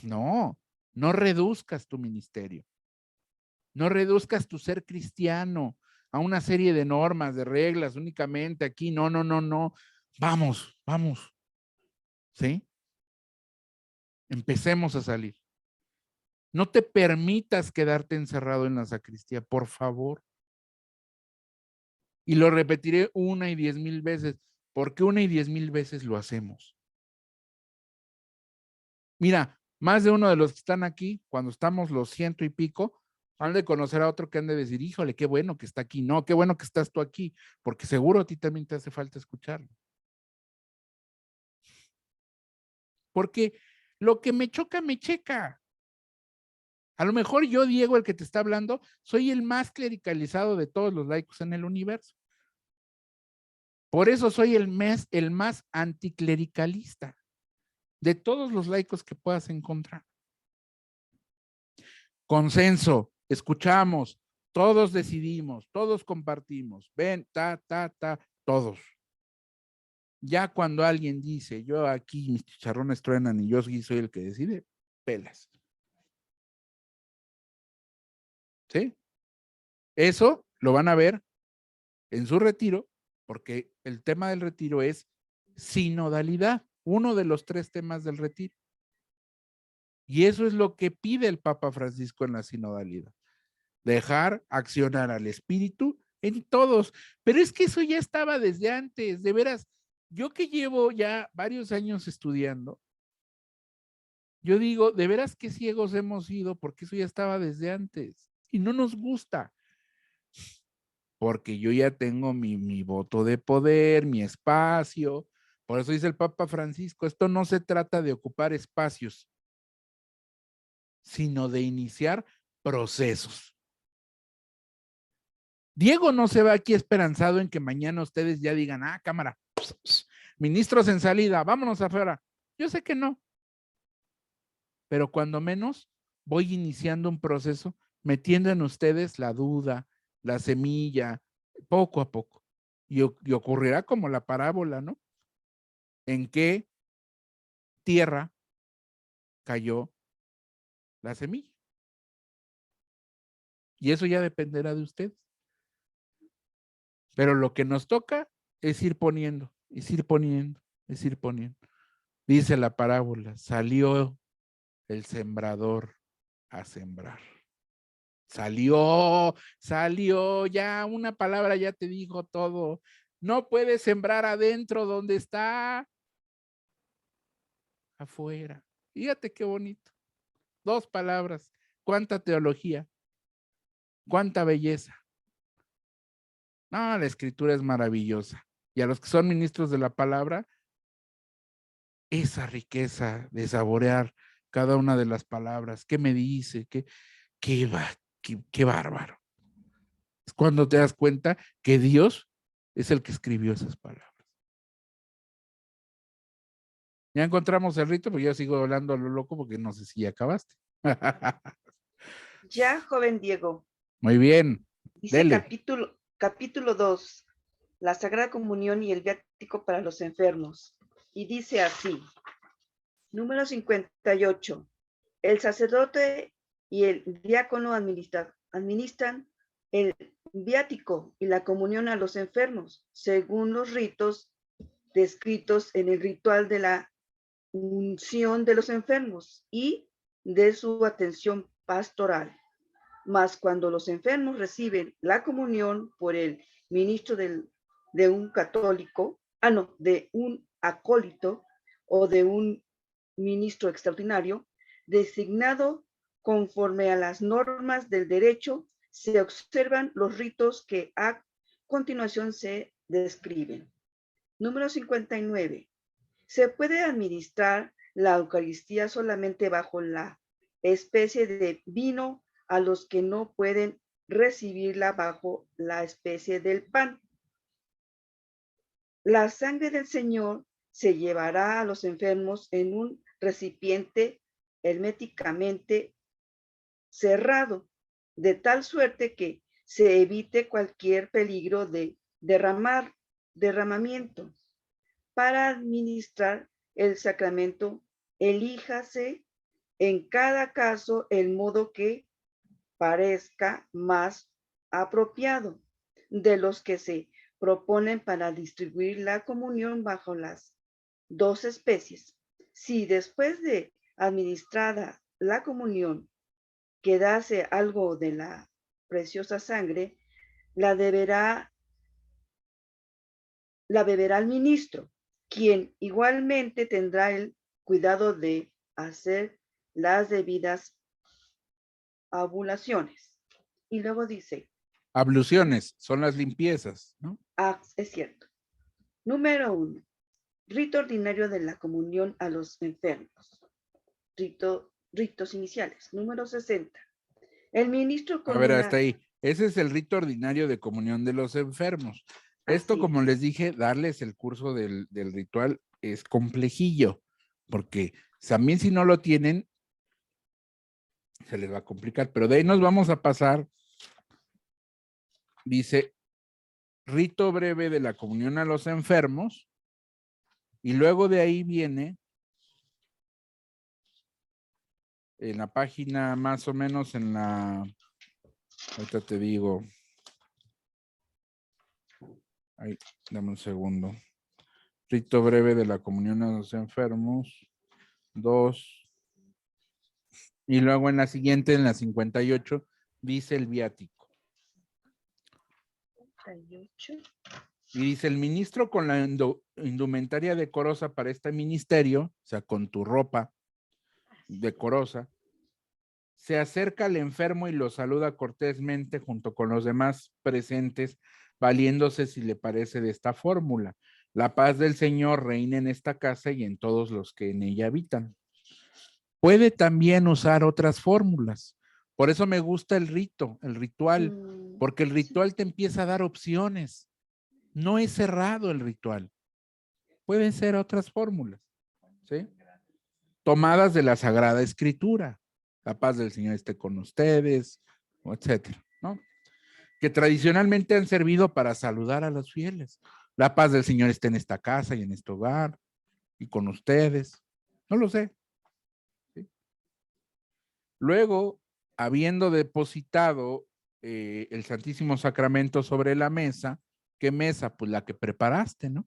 No, no reduzcas tu ministerio. No reduzcas tu ser cristiano a una serie de normas, de reglas únicamente aquí. No, no, no, no. Vamos, vamos. ¿Sí? Empecemos a salir. No te permitas quedarte encerrado en la sacristía, por favor. Y lo repetiré 1 y 10,000 veces, porque 1 y 10,000 veces lo hacemos. Mira, más de uno de los que están aquí, cuando estamos los 100 y pico, han de conocer a otro que han de decir, híjole, qué bueno que está aquí. No, qué bueno que estás tú aquí, porque seguro a ti también te hace falta escucharlo. Porque lo que me choca, me checa. A lo mejor yo, Diego, el que te está hablando, soy el más clericalizado de todos los laicos en el universo. Por eso soy el más anticlericalista de todos los laicos que puedas encontrar. Consenso, escuchamos, todos decidimos, todos compartimos, ven, todos. Ya cuando alguien dice, yo aquí mis chicharrones truenan y yo soy el que decide, pelas. ¿Sí? Eso lo van a ver en su retiro, porque el tema del retiro es sinodalidad, uno de los 3 temas del retiro. Y eso es lo que pide el Papa Francisco en la sinodalidad. Dejar accionar al Espíritu en todos. Pero es que eso ya estaba desde antes, de veras. Yo que llevo ya varios años estudiando, yo digo, de veras qué ciegos hemos sido, porque eso ya estaba desde antes. Y no nos gusta. Porque yo ya tengo mi voto de poder, mi espacio. Por eso dice el Papa Francisco, esto no se trata de ocupar espacios, sino de iniciar procesos. Diego no se va aquí esperanzado en que mañana ustedes ya digan, cámara, ministros en salida, vámonos afuera. Yo sé que no, pero cuando menos voy iniciando un proceso, metiendo en ustedes la duda, la semilla, poco a poco. Y ocurrirá como la parábola, ¿no? ¿En qué tierra cayó la semilla? Y eso ya dependerá de ustedes. Pero lo que nos toca es ir poniendo, es ir poniendo, es ir poniendo. Dice la parábola, salió el sembrador a sembrar. Salió, ya una palabra ya te dijo todo. No puedes sembrar adentro donde está, afuera. Fíjate qué bonito. 2 palabras. Cuánta teología, cuánta belleza. No, la escritura es maravillosa. Y a los que son ministros de la palabra, esa riqueza de saborear cada una de las palabras, qué me dice, qué bárbaro. Es cuando te das cuenta que Dios es el que escribió esas palabras. Ya encontramos el rito, porque yo sigo hablando a lo loco porque no sé si ya acabaste. Ya, joven Diego. Muy bien. Dice Dele. capítulo 2, la Sagrada Comunión y el viático para los enfermos. Y dice así, número 58, el sacerdote y el diácono administran el viático y la comunión a los enfermos, según los ritos descritos en el ritual de la unción de los enfermos y de su atención pastoral. Mas cuando los enfermos reciben la comunión por el ministro de un católico, de un acólito o de un ministro extraordinario, designado conforme a las normas del derecho, se observan los ritos que a continuación se describen. Número 59. Se puede administrar la Eucaristía solamente bajo la especie de vino a los que no pueden recibirla bajo la especie del pan. La sangre del Señor se llevará a los enfermos en un recipiente herméticamente cerrado, de tal suerte que se evite cualquier peligro de derramamiento. Para administrar el sacramento, elíjase en cada caso el modo que parezca más apropiado de los que se proponen para distribuir la comunión bajo las dos especies. Si después de administrada la comunión quedase algo de la preciosa sangre, la beberá el ministro, quien igualmente tendrá el cuidado de hacer las debidas abluciones. Y luego dice, Abluciones son las limpiezas, ¿no? es cierto. Número 1. Rito ordinario de la comunión a los enfermos. Ritos iniciales. Número 60. El ministro A con ver, una... hasta ahí. Ese es el rito ordinario de comunión de los enfermos. Esto, Así como es. les dije, darles el curso del ritual es complejillo, porque también si no lo tienen, se les va a complicar. Pero de ahí nos vamos a pasar, dice, rito breve de la comunión a los enfermos, y luego de ahí viene, en la página más o menos en la, ahorita te digo, ahí, dame un segundo. Rito breve de la comunión a los enfermos, 2. Y luego en la siguiente, en la 58, dice el viático. 58. Y dice, el ministro con la indumentaria decorosa para este ministerio, o sea, con tu ropa decorosa, se acerca al enfermo y lo saluda cortésmente junto con los demás presentes, valiéndose si le parece de esta fórmula. La paz del Señor reina en esta casa y en todos los que en ella habitan. Puede también usar otras fórmulas. Por eso me gusta el rito, el ritual, porque el ritual te empieza a dar opciones. No es cerrado el ritual. Pueden ser otras fórmulas, ¿sí? Tomadas de la Sagrada Escritura. La paz del Señor esté con ustedes, etcétera, ¿no? Que tradicionalmente han servido para saludar a los fieles. La paz del Señor esté en esta casa y en este hogar y con ustedes. No lo sé. ¿Sí? Luego, habiendo depositado el Santísimo Sacramento sobre la mesa, ¿qué mesa? Pues la que preparaste, ¿no?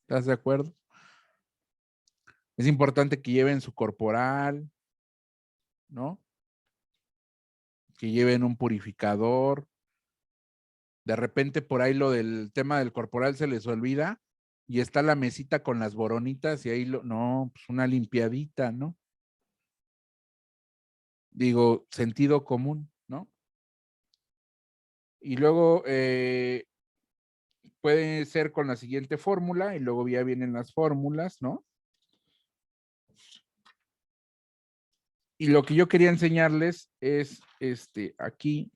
¿Estás de acuerdo? Es importante que lleven su corporal, ¿no? Que lleven un purificador. De repente por ahí lo del tema del corporal se les olvida y está la mesita con las boronitas y ahí no, pues una limpiadita, ¿no? Digo, sentido común, ¿no? Y luego puede ser con la siguiente fórmula y luego ya vienen las fórmulas, ¿no? Y lo que yo quería enseñarles es aquí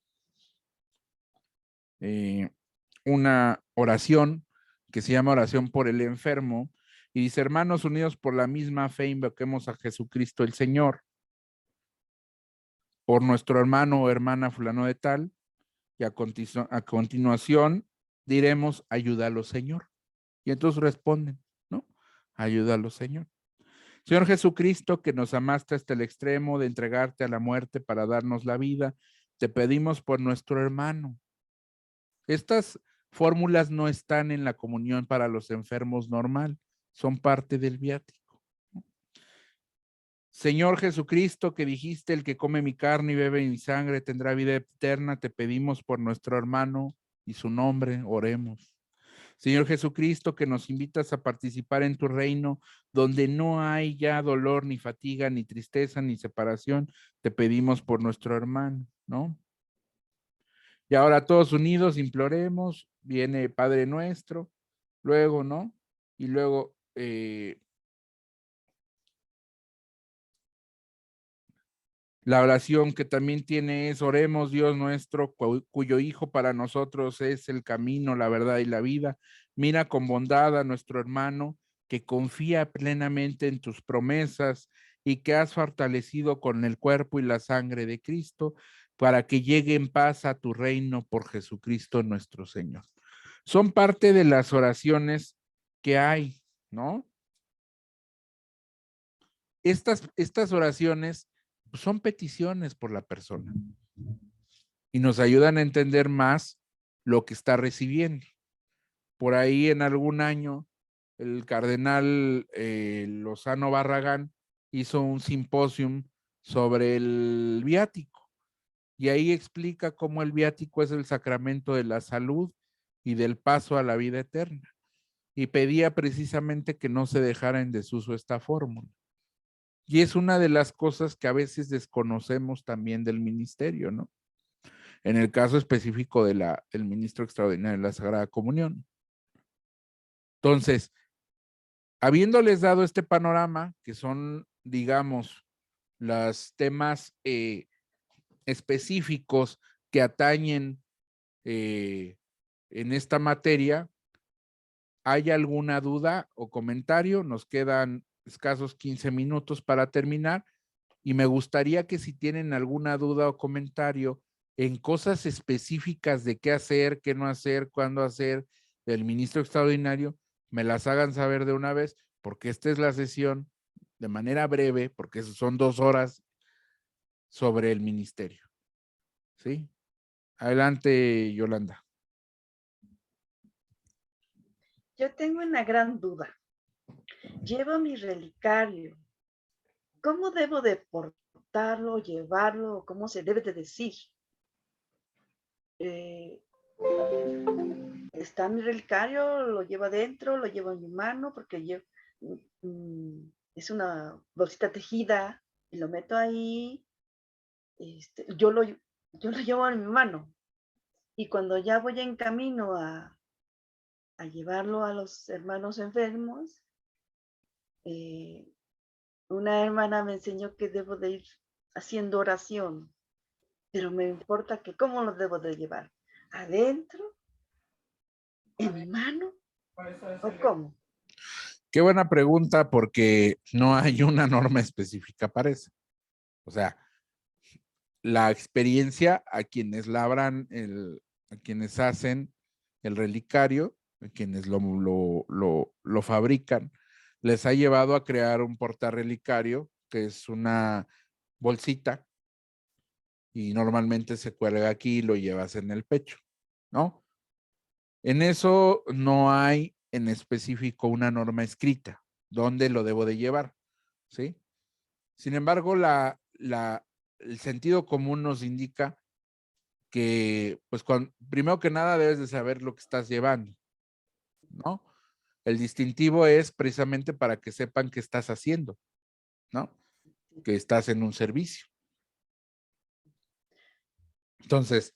una oración que se llama oración por el enfermo y dice, hermanos unidos por la misma fe, invoquemos a Jesucristo el Señor, por nuestro hermano o hermana fulano de tal, y a continuación diremos, ayúdalo, Señor. Y entonces responden, ¿no? Ayúdalo, Señor. Señor Jesucristo, que nos amaste hasta el extremo de entregarte a la muerte para darnos la vida, te pedimos por nuestro hermano. Estas fórmulas no están en la comunión para los enfermos normal, son parte del viático. Señor Jesucristo, que dijiste, el que come mi carne y bebe mi sangre tendrá vida eterna, te pedimos por nuestro hermano y su nombre, oremos. Señor Jesucristo, que nos invitas a participar en tu reino, donde no hay ya dolor, ni fatiga, ni tristeza, ni separación, te pedimos por nuestro hermano, ¿no? Y ahora todos unidos imploremos, viene Padre Nuestro, luego, ¿no? Y luego la oración que también tiene es, oremos Dios nuestro, cuyo Hijo para nosotros es el camino, la verdad y la vida. Mira con bondad a nuestro hermano que confía plenamente en tus promesas y que has fortalecido con el cuerpo y la sangre de Cristo para que llegue en paz a tu reino por Jesucristo nuestro Señor. Son parte de las oraciones que hay, ¿no? estas oraciones pues, son peticiones por la persona y nos ayudan a entender más lo que está recibiendo. Por ahí en algún año, el cardenal Lozano Barragán hizo un simposium sobre el viático y ahí explica cómo el viático es el sacramento de la salud y del paso a la vida eterna. Y pedía precisamente que no se dejara en desuso esta fórmula. Y es una de las cosas que a veces desconocemos también del ministerio, ¿no? En el caso específico del ministro extraordinario de la Sagrada Comunión. Entonces, habiéndoles dado este panorama, que son, digamos, los temas específicos que atañen en esta materia, ¿hay alguna duda o comentario? Nos quedan escasos 15 minutos para terminar y me gustaría que si tienen alguna duda o comentario en cosas específicas de qué hacer, qué no hacer, cuándo hacer del ministro extraordinario, me las hagan saber de una vez, porque esta es la sesión de manera breve, porque son 2 horas sobre el ministerio. ¿Sí? Adelante, Yolanda. Yo tengo una gran duda. Llevo mi relicario. ¿Cómo debo de portarlo, llevarlo? ¿Cómo se debe de decir? Está mi relicario, lo llevo adentro, lo llevo en mi mano, porque yo, es una bolsita tejida y lo meto ahí. Yo lo llevo en mi mano. Y cuando ya voy en camino a llevarlo a los hermanos enfermos, una hermana me enseñó que debo de ir haciendo oración, pero me importa que cómo lo debo de llevar, adentro, en mi mano, o cómo. Qué buena pregunta, porque no hay una norma específica para eso. O sea, la experiencia a quienes labran, a quienes hacen el relicario, a quienes lo fabrican, les ha llevado a crear un portarrelicario, que es una bolsita, y normalmente se cuelga aquí y lo llevas en el pecho, ¿no? En eso no hay en específico una norma escrita, ¿dónde lo debo de llevar? ¿Sí? Sin embargo, el sentido común nos indica que, pues, primero que nada debes de saber lo que estás llevando, ¿no? El distintivo es precisamente para que sepan qué estás haciendo, ¿no? Que estás en un servicio. Entonces,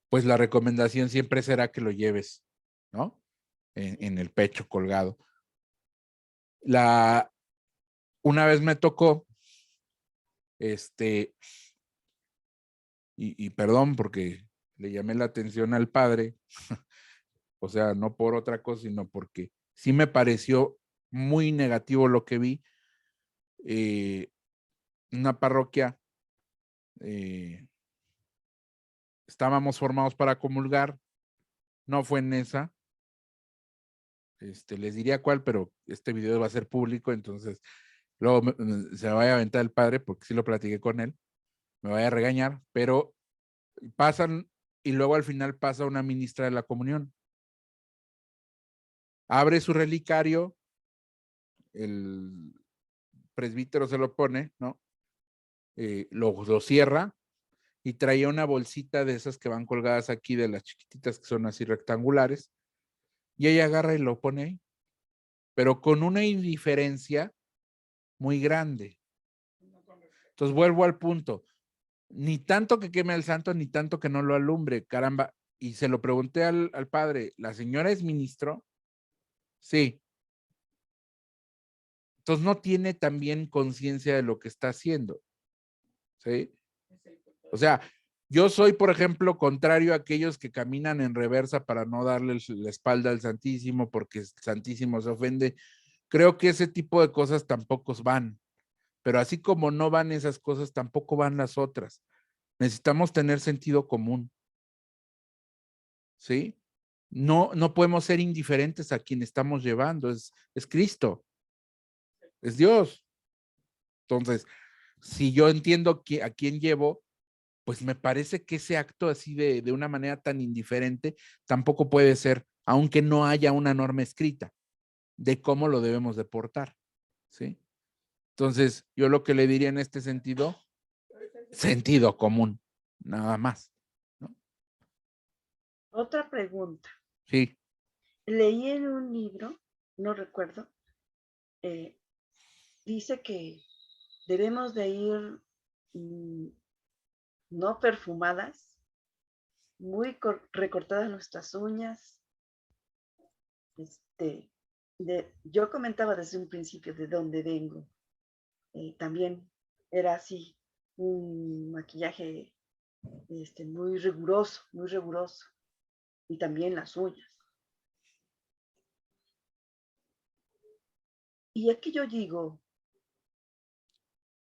pues la recomendación siempre será que lo lleves, ¿no? En el pecho colgado. Una vez me tocó, y perdón porque le llamé la atención al padre, o sea, no por otra cosa, sino porque sí me pareció muy negativo lo que vi. Una parroquia, estábamos formados para comulgar, no fue en esa, les diría cuál, pero este video va a ser público, entonces luego se me vaya a aventar el padre, porque sí lo platiqué con él, me vaya a regañar, pero pasan y luego al final pasa una ministra de la comunión. Abre su relicario, el presbítero se lo pone, ¿no? Lo cierra y traía una bolsita de esas que van colgadas aquí, de las chiquititas que son así rectangulares, y ella agarra y lo pone ahí, pero con una indiferencia muy grande. Entonces vuelvo al punto, ni tanto que queme al santo, ni tanto que no lo alumbre, caramba. Y se lo pregunté al padre, ¿la señora es ministro? Sí. Entonces no tiene también conciencia de lo que está haciendo, ¿sí? O sea, yo soy, por ejemplo, contrario a aquellos que caminan en reversa para no darle la espalda al Santísimo porque el Santísimo se ofende. Creo que ese tipo de cosas tampoco van, pero así como no van esas cosas, tampoco van las otras. Necesitamos tener sentido común, ¿sí? No podemos ser indiferentes a quien estamos llevando, es Cristo, es Dios. Entonces, si yo entiendo a quién llevo, pues me parece que ese acto así de una manera tan indiferente tampoco puede ser, aunque no haya una norma escrita de cómo lo debemos de portar, ¿sí? Entonces, yo lo que le diría en este sentido, sentido común, nada más, ¿no? Otra pregunta. Sí. Leí en un libro, no recuerdo, dice que debemos de ir no perfumadas, muy recortadas nuestras uñas. Yo comentaba desde un principio de dónde vengo. También era así, un maquillaje muy riguroso, muy riguroso. Y también las uñas. Y aquí yo digo,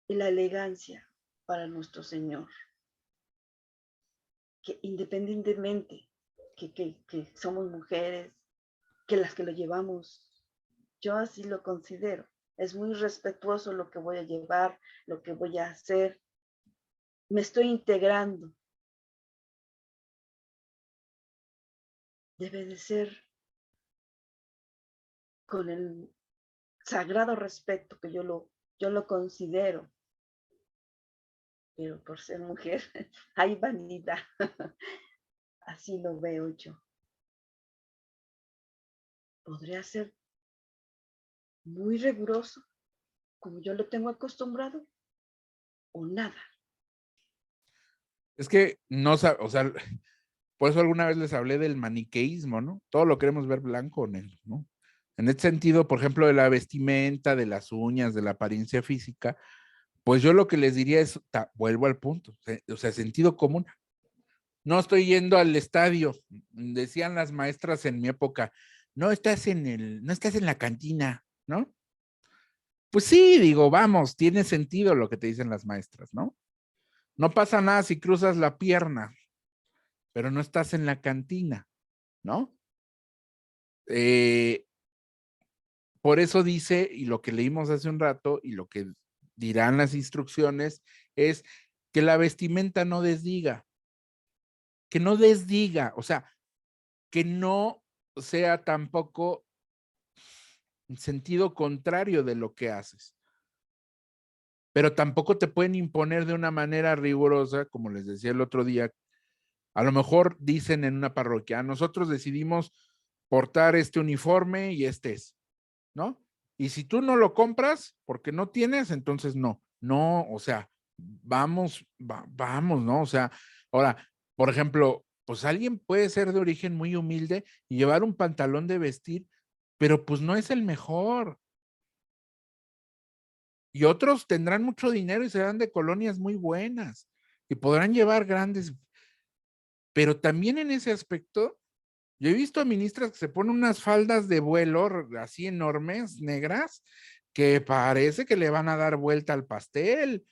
la elegancia para nuestro Señor, que independientemente que somos mujeres, que las que lo llevamos, yo así lo considero. Es muy respetuoso lo que voy a llevar, lo que voy a hacer. Me estoy integrando. Debe de ser con el sagrado respeto que yo lo considero. Pero por ser mujer hay vanidad. Así lo veo yo. Podría ser muy riguroso, como yo lo tengo acostumbrado, o nada. Es que no, o sea, por eso alguna vez les hablé del maniqueísmo, ¿no? Todo lo queremos ver blanco o negro, ¿no? En este sentido, por ejemplo, de la vestimenta, de las uñas, de la apariencia física, pues yo lo que les diría es, vuelvo al punto, o sea, sentido común. No estoy yendo al estadio, decían las maestras en mi época, no estás en la cantina, ¿no? Pues sí, digo, vamos, tiene sentido lo que te dicen las maestras, ¿no? No pasa nada si cruzas la pierna, pero no estás en la cantina, ¿no? Por eso dice, y lo que leímos hace un rato, y lo que dirán las instrucciones, es que la vestimenta no desdiga, o sea, que no sea tampoco en sentido contrario de lo que haces. Pero tampoco te pueden imponer de una manera rigurosa, como les decía el otro día. A lo mejor dicen en una parroquia, nosotros decidimos portar este uniforme y este es, ¿no? Y si tú no lo compras porque no tienes, entonces no, o sea, vamos, ¿no? O sea, ahora, por ejemplo, pues alguien puede ser de origen muy humilde y llevar un pantalón de vestir, pero pues no es el mejor. Y otros tendrán mucho dinero y serán de colonias muy buenas y podrán llevar grandes, pero también en ese aspecto, yo he visto a ministras que se ponen unas faldas de vuelo así enormes, negras, que parece que le van a dar vuelta al pastel.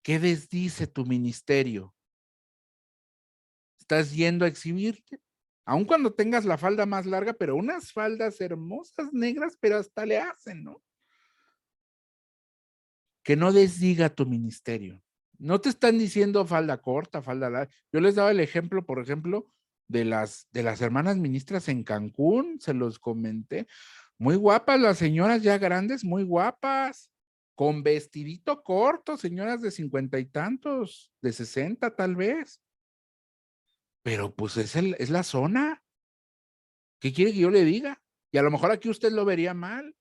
¿Qué desdice tu ministerio? ¿Estás yendo a exhibirte? Aun cuando tengas la falda más larga, pero unas faldas hermosas negras, pero hasta le hacen, ¿no? Que no desdiga tu ministerio. No te están diciendo falda corta, falda larga. Yo les daba el ejemplo, por ejemplo, de las hermanas ministras en Cancún, se los comenté. Muy guapas las señoras ya grandes, muy guapas, con vestidito corto, señoras de 50 y tantos, de 60 tal vez. Pero pues es la zona. ¿Qué quiere que yo le diga? Y a lo mejor aquí usted lo vería mal,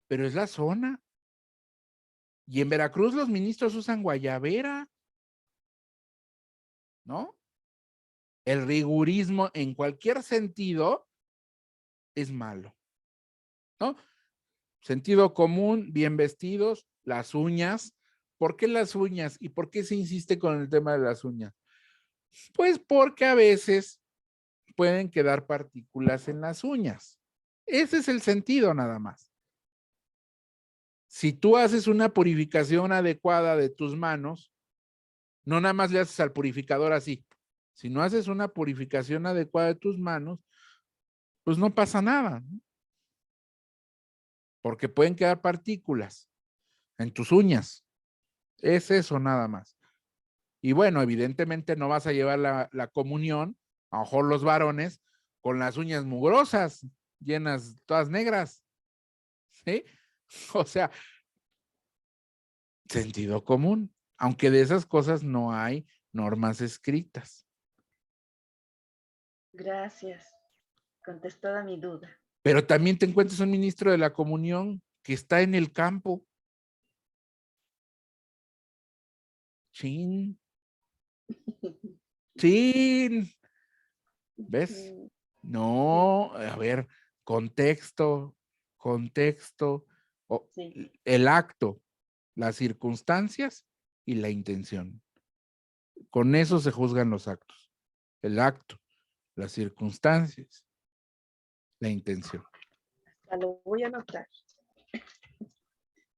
pero es la zona. Y en Veracruz los ministros usan guayabera, ¿no? El rigurismo en cualquier sentido es malo, ¿no? Sentido común, bien vestidos, las uñas. ¿Por qué las uñas? ¿Y por qué se insiste con el tema de las uñas? Pues porque a veces pueden quedar partículas en las uñas. Ese es el sentido nada más. Si tú haces una purificación adecuada de tus manos, no nada más le haces al purificador así. Si no haces una purificación adecuada de tus manos, pues no pasa nada, ¿no? porque pueden quedar partículas en tus uñas. Es eso nada más. Y bueno, evidentemente no vas a llevar la comunión, a lo mejor los varones, con las uñas mugrosas, llenas, todas negras. ¿Sí? O sea, sentido común, aunque de esas cosas no hay normas escritas. Gracias. Contestada mi duda. Pero también te encuentras un ministro de la comunión que está en el campo. Chin. Chin. ¿Ves? No, a ver, contexto, Sí. el acto, las circunstancias y la intención. Con eso se juzgan los actos. El acto, las circunstancias, la intención. Lo voy a anotar.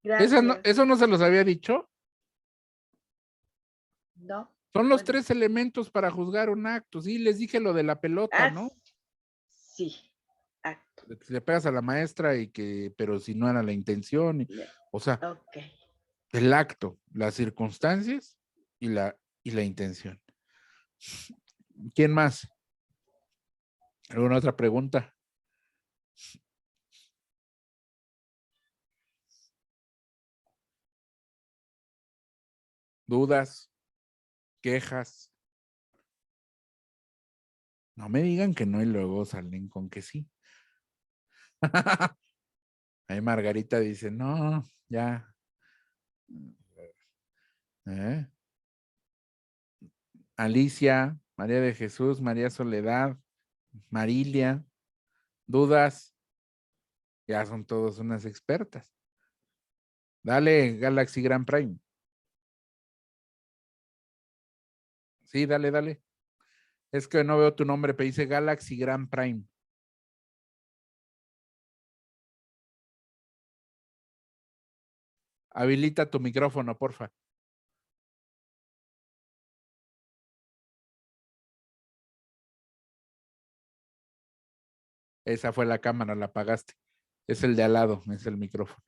Gracias. ¿Eso no se los había dicho? No. Son los Bueno. 3 elementos para juzgar un acto. Sí, les dije lo de la pelota, ¿no? Sí. Acto. Que le pegas a la maestra pero si no era la intención. O sea, Ok. el acto, las circunstancias y la intención. ¿Quién más? ¿Alguna otra pregunta? ¿Dudas? ¿Quejas? No me digan que no y luego salen con que sí. Ahí Margarita dice, no, ya. Alicia, María de Jesús, María Soledad, Marilia, dudas, ya son todos unas expertas. Dale, Galaxy Grand Prime. Sí, dale. Es que no veo tu nombre, pero dice Galaxy Grand Prime. Habilita tu micrófono, porfa. Esa fue la cámara, la apagaste. Es el de al lado, es el micrófono.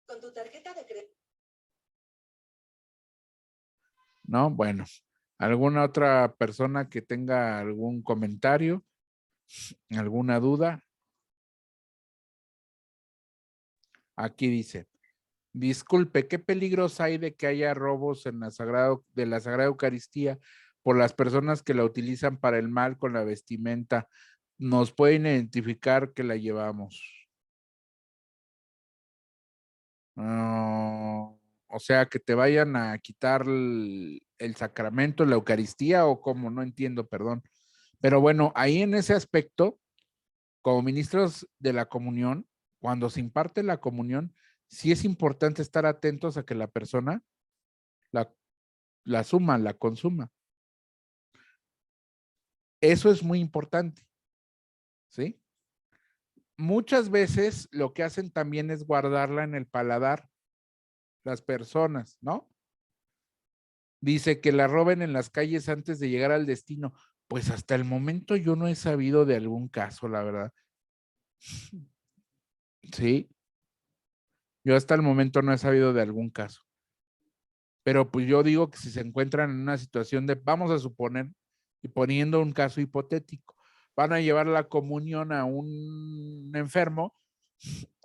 Con tu tarjeta de crédito. No, bueno. ¿Alguna otra persona que tenga algún comentario? ¿Alguna duda? Aquí dice, disculpe, ¿qué peligros hay de que haya robos en la Sagrada Eucaristía por las personas que la utilizan para el mal con la vestimenta? ¿Nos pueden identificar que la llevamos? O sea, que te vayan a quitar el sacramento, la Eucaristía o cómo, no entiendo, perdón. Pero bueno, ahí en ese aspecto, como ministros de la comunión, cuando se imparte la comunión, sí es importante estar atentos a que la persona la consuma. Eso es muy importante, ¿sí? Muchas veces lo que hacen también es guardarla en el paladar, las personas, ¿no? Dice que la roben en las calles antes de llegar al destino. Pues hasta el momento yo no he sabido de algún caso, la verdad. Sí. Yo hasta el momento no he sabido de algún caso. Pero pues yo digo que si se encuentran en una situación de, vamos a suponer, y poniendo un caso hipotético, van a llevar la comunión a un enfermo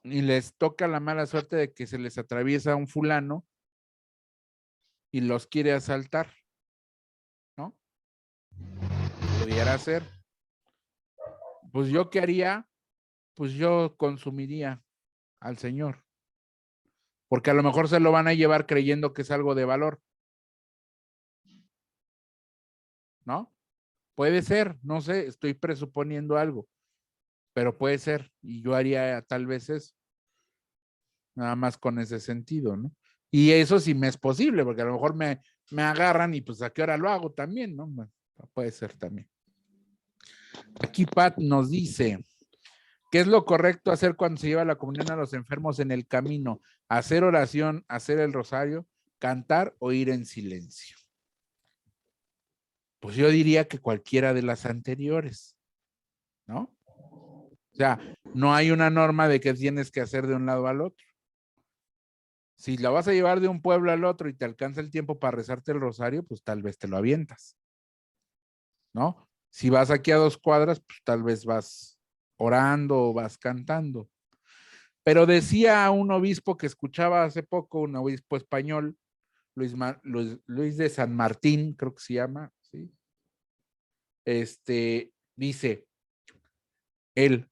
y les toca la mala suerte de que se les atraviesa un fulano y los quiere asaltar, ¿no? Pudiera ser. Pues yo qué haría, pues yo consumiría al Señor. Porque a lo mejor se lo van a llevar creyendo que es algo de valor. ¿No? Puede ser, no sé, estoy presuponiendo algo, pero puede ser, y yo haría tal vez eso, nada más con ese sentido, ¿no? Y eso sí me es posible, porque a lo mejor me agarran y pues a qué hora lo hago también, ¿no? Bueno, puede ser también. Aquí Pat nos dice, ¿Qué es lo correcto hacer cuando se lleva la comunión a los enfermos en el camino? Hacer oración, hacer el rosario, cantar o ir en silencio. Pues yo diría que cualquiera de las anteriores, ¿no? O sea, no hay una norma de que tienes que hacer de un lado al otro. Si la vas a llevar de un pueblo al otro y te alcanza el tiempo para rezarte el rosario, pues tal vez te lo avientas, ¿no? Si vas aquí a 2 cuadras, pues tal vez vas orando o vas cantando. Pero decía un obispo que escuchaba hace poco, un obispo español, Luis de San Martín, creo que se llama, ¿sí? Dice él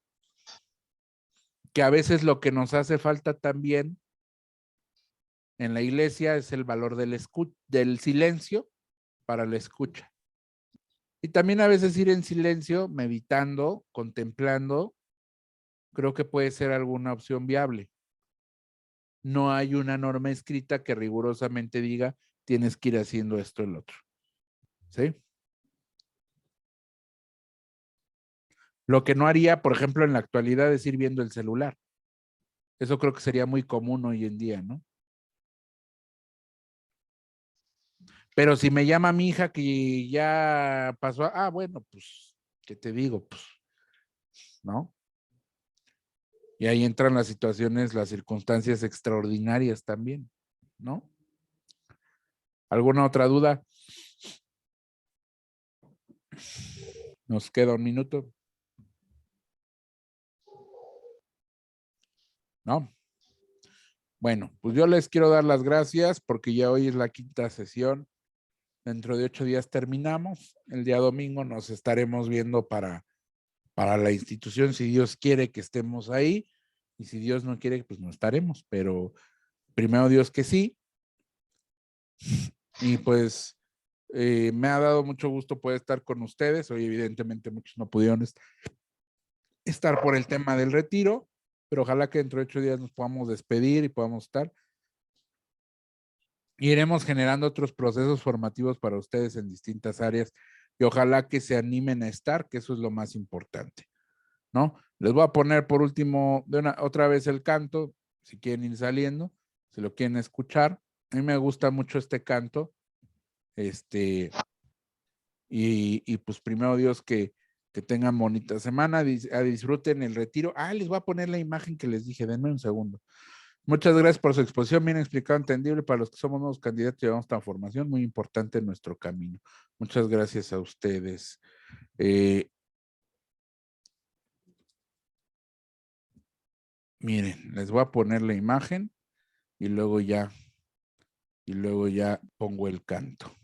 que a veces lo que nos hace falta también en la iglesia es el valor del silencio para la escucha. Y también a veces ir en silencio, meditando, contemplando, creo que puede ser alguna opción viable. No hay una norma escrita que rigurosamente diga tienes que ir haciendo esto o el otro. ¿Sí? Lo que no haría, por ejemplo, en la actualidad es ir viendo el celular. Eso creo que sería muy común hoy en día, ¿no? Pero si me llama mi hija que ya pasó, bueno, pues, ¿qué te digo? Pues, ¿no? Y ahí entran las situaciones, las circunstancias extraordinarias también, ¿no? ¿Alguna otra duda? Nos queda un minuto. ¿No? Bueno, pues yo les quiero dar las gracias porque ya hoy es la 5ª sesión. Dentro de 8 días terminamos. El día domingo nos estaremos viendo para la institución, si Dios quiere que estemos ahí. Y si Dios no quiere, pues no estaremos. Pero primero Dios que sí. Y pues me ha dado mucho gusto poder estar con ustedes. Hoy evidentemente muchos no pudieron estar por el tema del retiro, pero ojalá que dentro de 8 días nos podamos despedir y podamos estar. Y iremos generando otros procesos formativos para ustedes en distintas áreas y ojalá que se animen a estar, que eso es lo más importante, ¿no? Les voy a poner por último otra vez el canto, si quieren ir saliendo, si lo quieren escuchar. A mí me gusta mucho este canto, y pues primero Dios que tengan bonita semana, disfruten el retiro. Les voy a poner la imagen que les dije, denme un segundo. Muchas gracias por su exposición, bien explicado, entendible para los que somos nuevos candidatos, llevamos transformación muy importante en nuestro camino. Muchas gracias a ustedes. Miren, les voy a poner la imagen y luego ya pongo el canto.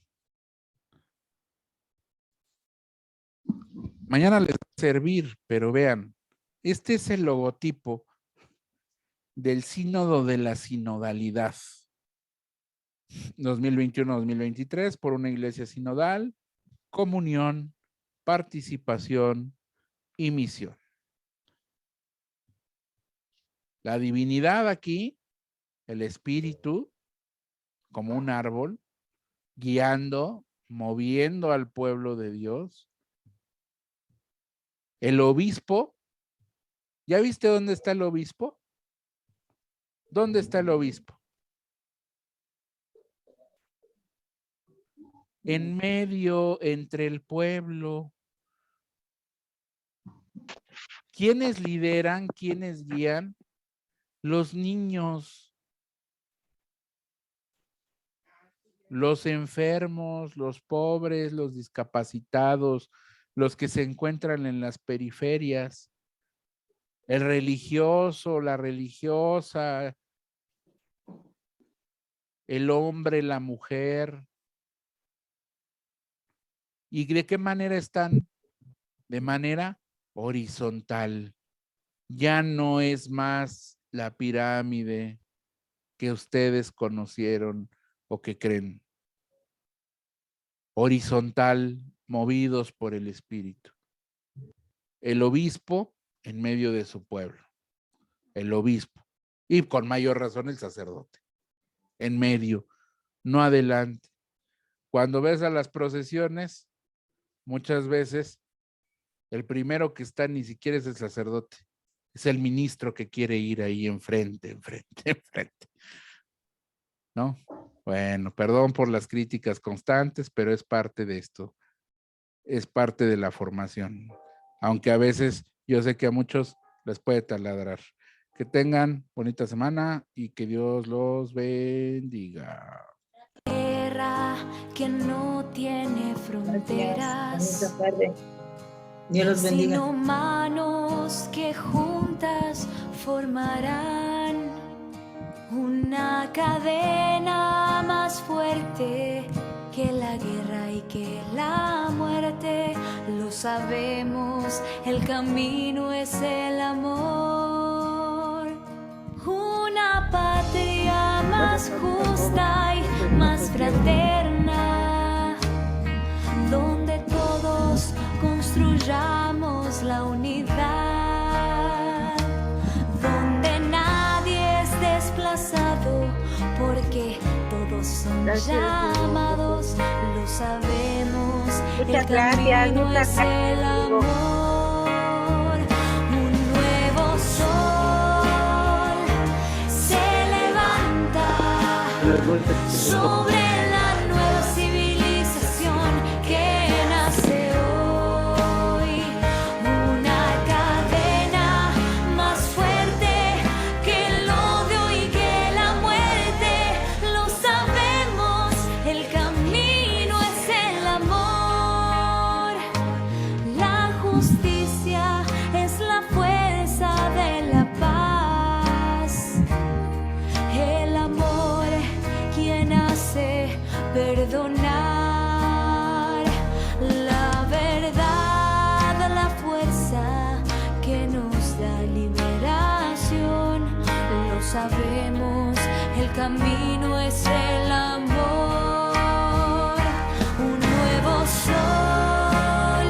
Mañana les va a servir, pero vean, este es el logotipo del Sínodo de la Sinodalidad 2021-2023 por una iglesia sinodal, comunión, participación y misión. La divinidad aquí, el espíritu, como un árbol, guiando, moviendo al pueblo de Dios. El obispo, ¿ya viste dónde está el obispo? ¿Dónde está el obispo? En medio, entre el pueblo. ¿Quiénes lideran? ¿Quiénes guían? Los niños, los enfermos, los pobres, los discapacitados, los que se encuentran en las periferias, el religioso, la religiosa, el hombre, la mujer. ¿Y de qué manera están? De manera horizontal. Ya no es más la pirámide que ustedes conocieron o que creen. Horizontal, movidos por el Espíritu. El obispo en medio de su pueblo. El obispo. Y con mayor razón el sacerdote. En medio, no adelante. Cuando ves a las procesiones, muchas veces el primero que está ni siquiera es el sacerdote. es el ministro que quiere ir ahí enfrente. ¿No? Bueno, perdón por las críticas constantes, pero es parte de esto. Es parte de la formación. Aunque a veces yo sé que a muchos les puede taladrar. Que tengan bonita semana y que Dios los bendiga. Tierra que no tiene fronteras. Bonita tarde. Dios los bendiga. Sino manos que juntas formarán una cadena más fuerte que la guerra y que la muerte. Lo sabemos, el camino es el amor. Una patria más justa y más fraterna, donde todos construyamos la unidad, donde nadie es desplazado, porque todos son llamados, lo sabemos, el camino es el amor. Un nuevo sol se levanta sobre la nueva civilización que nace hoy. Una cadena más fuerte que el odio y que la muerte. Lo sabemos, el camino es el amor. La justicia es la fuerza de la paz. El amor quien hace perdonar. La verdad, la fuerza que nos da liberación. Lo sabemos, el camino es el amor. Un nuevo sol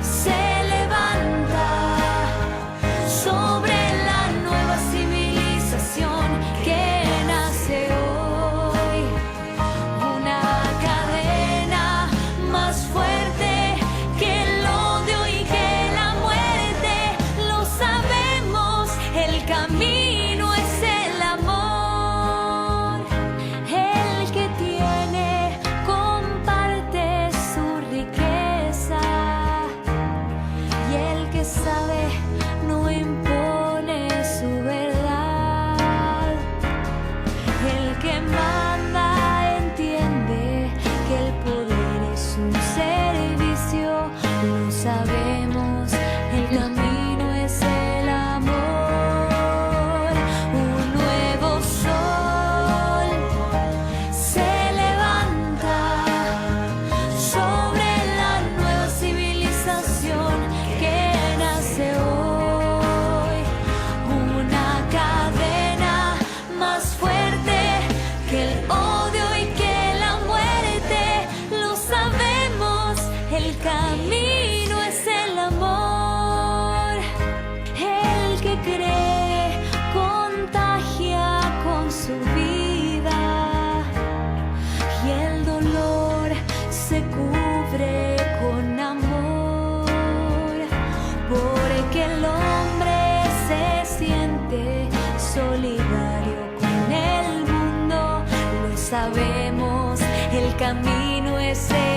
se levanta sobre la nueva civilización que nace hoy. Una cadena más fuerte que el odio y que la muerte. Lo sabemos, el camino es el amor. El que tiene comparte su riqueza, y el que sabe no impone su verdad. El que manda entiende que el poder es un servicio. Lo sabemos, el camino es el amor. Un nuevo sol se levanta sobre la nueva civilización que nace hoy. Una cadena más fuerte que el odio y que la muerte. Lo sabemos, el camino es el amor. El que cree contagia con su vida, y el dolor se cubre con amor, porque el hombre se siente solidario con el mundo. Lo sabemos, el camino es el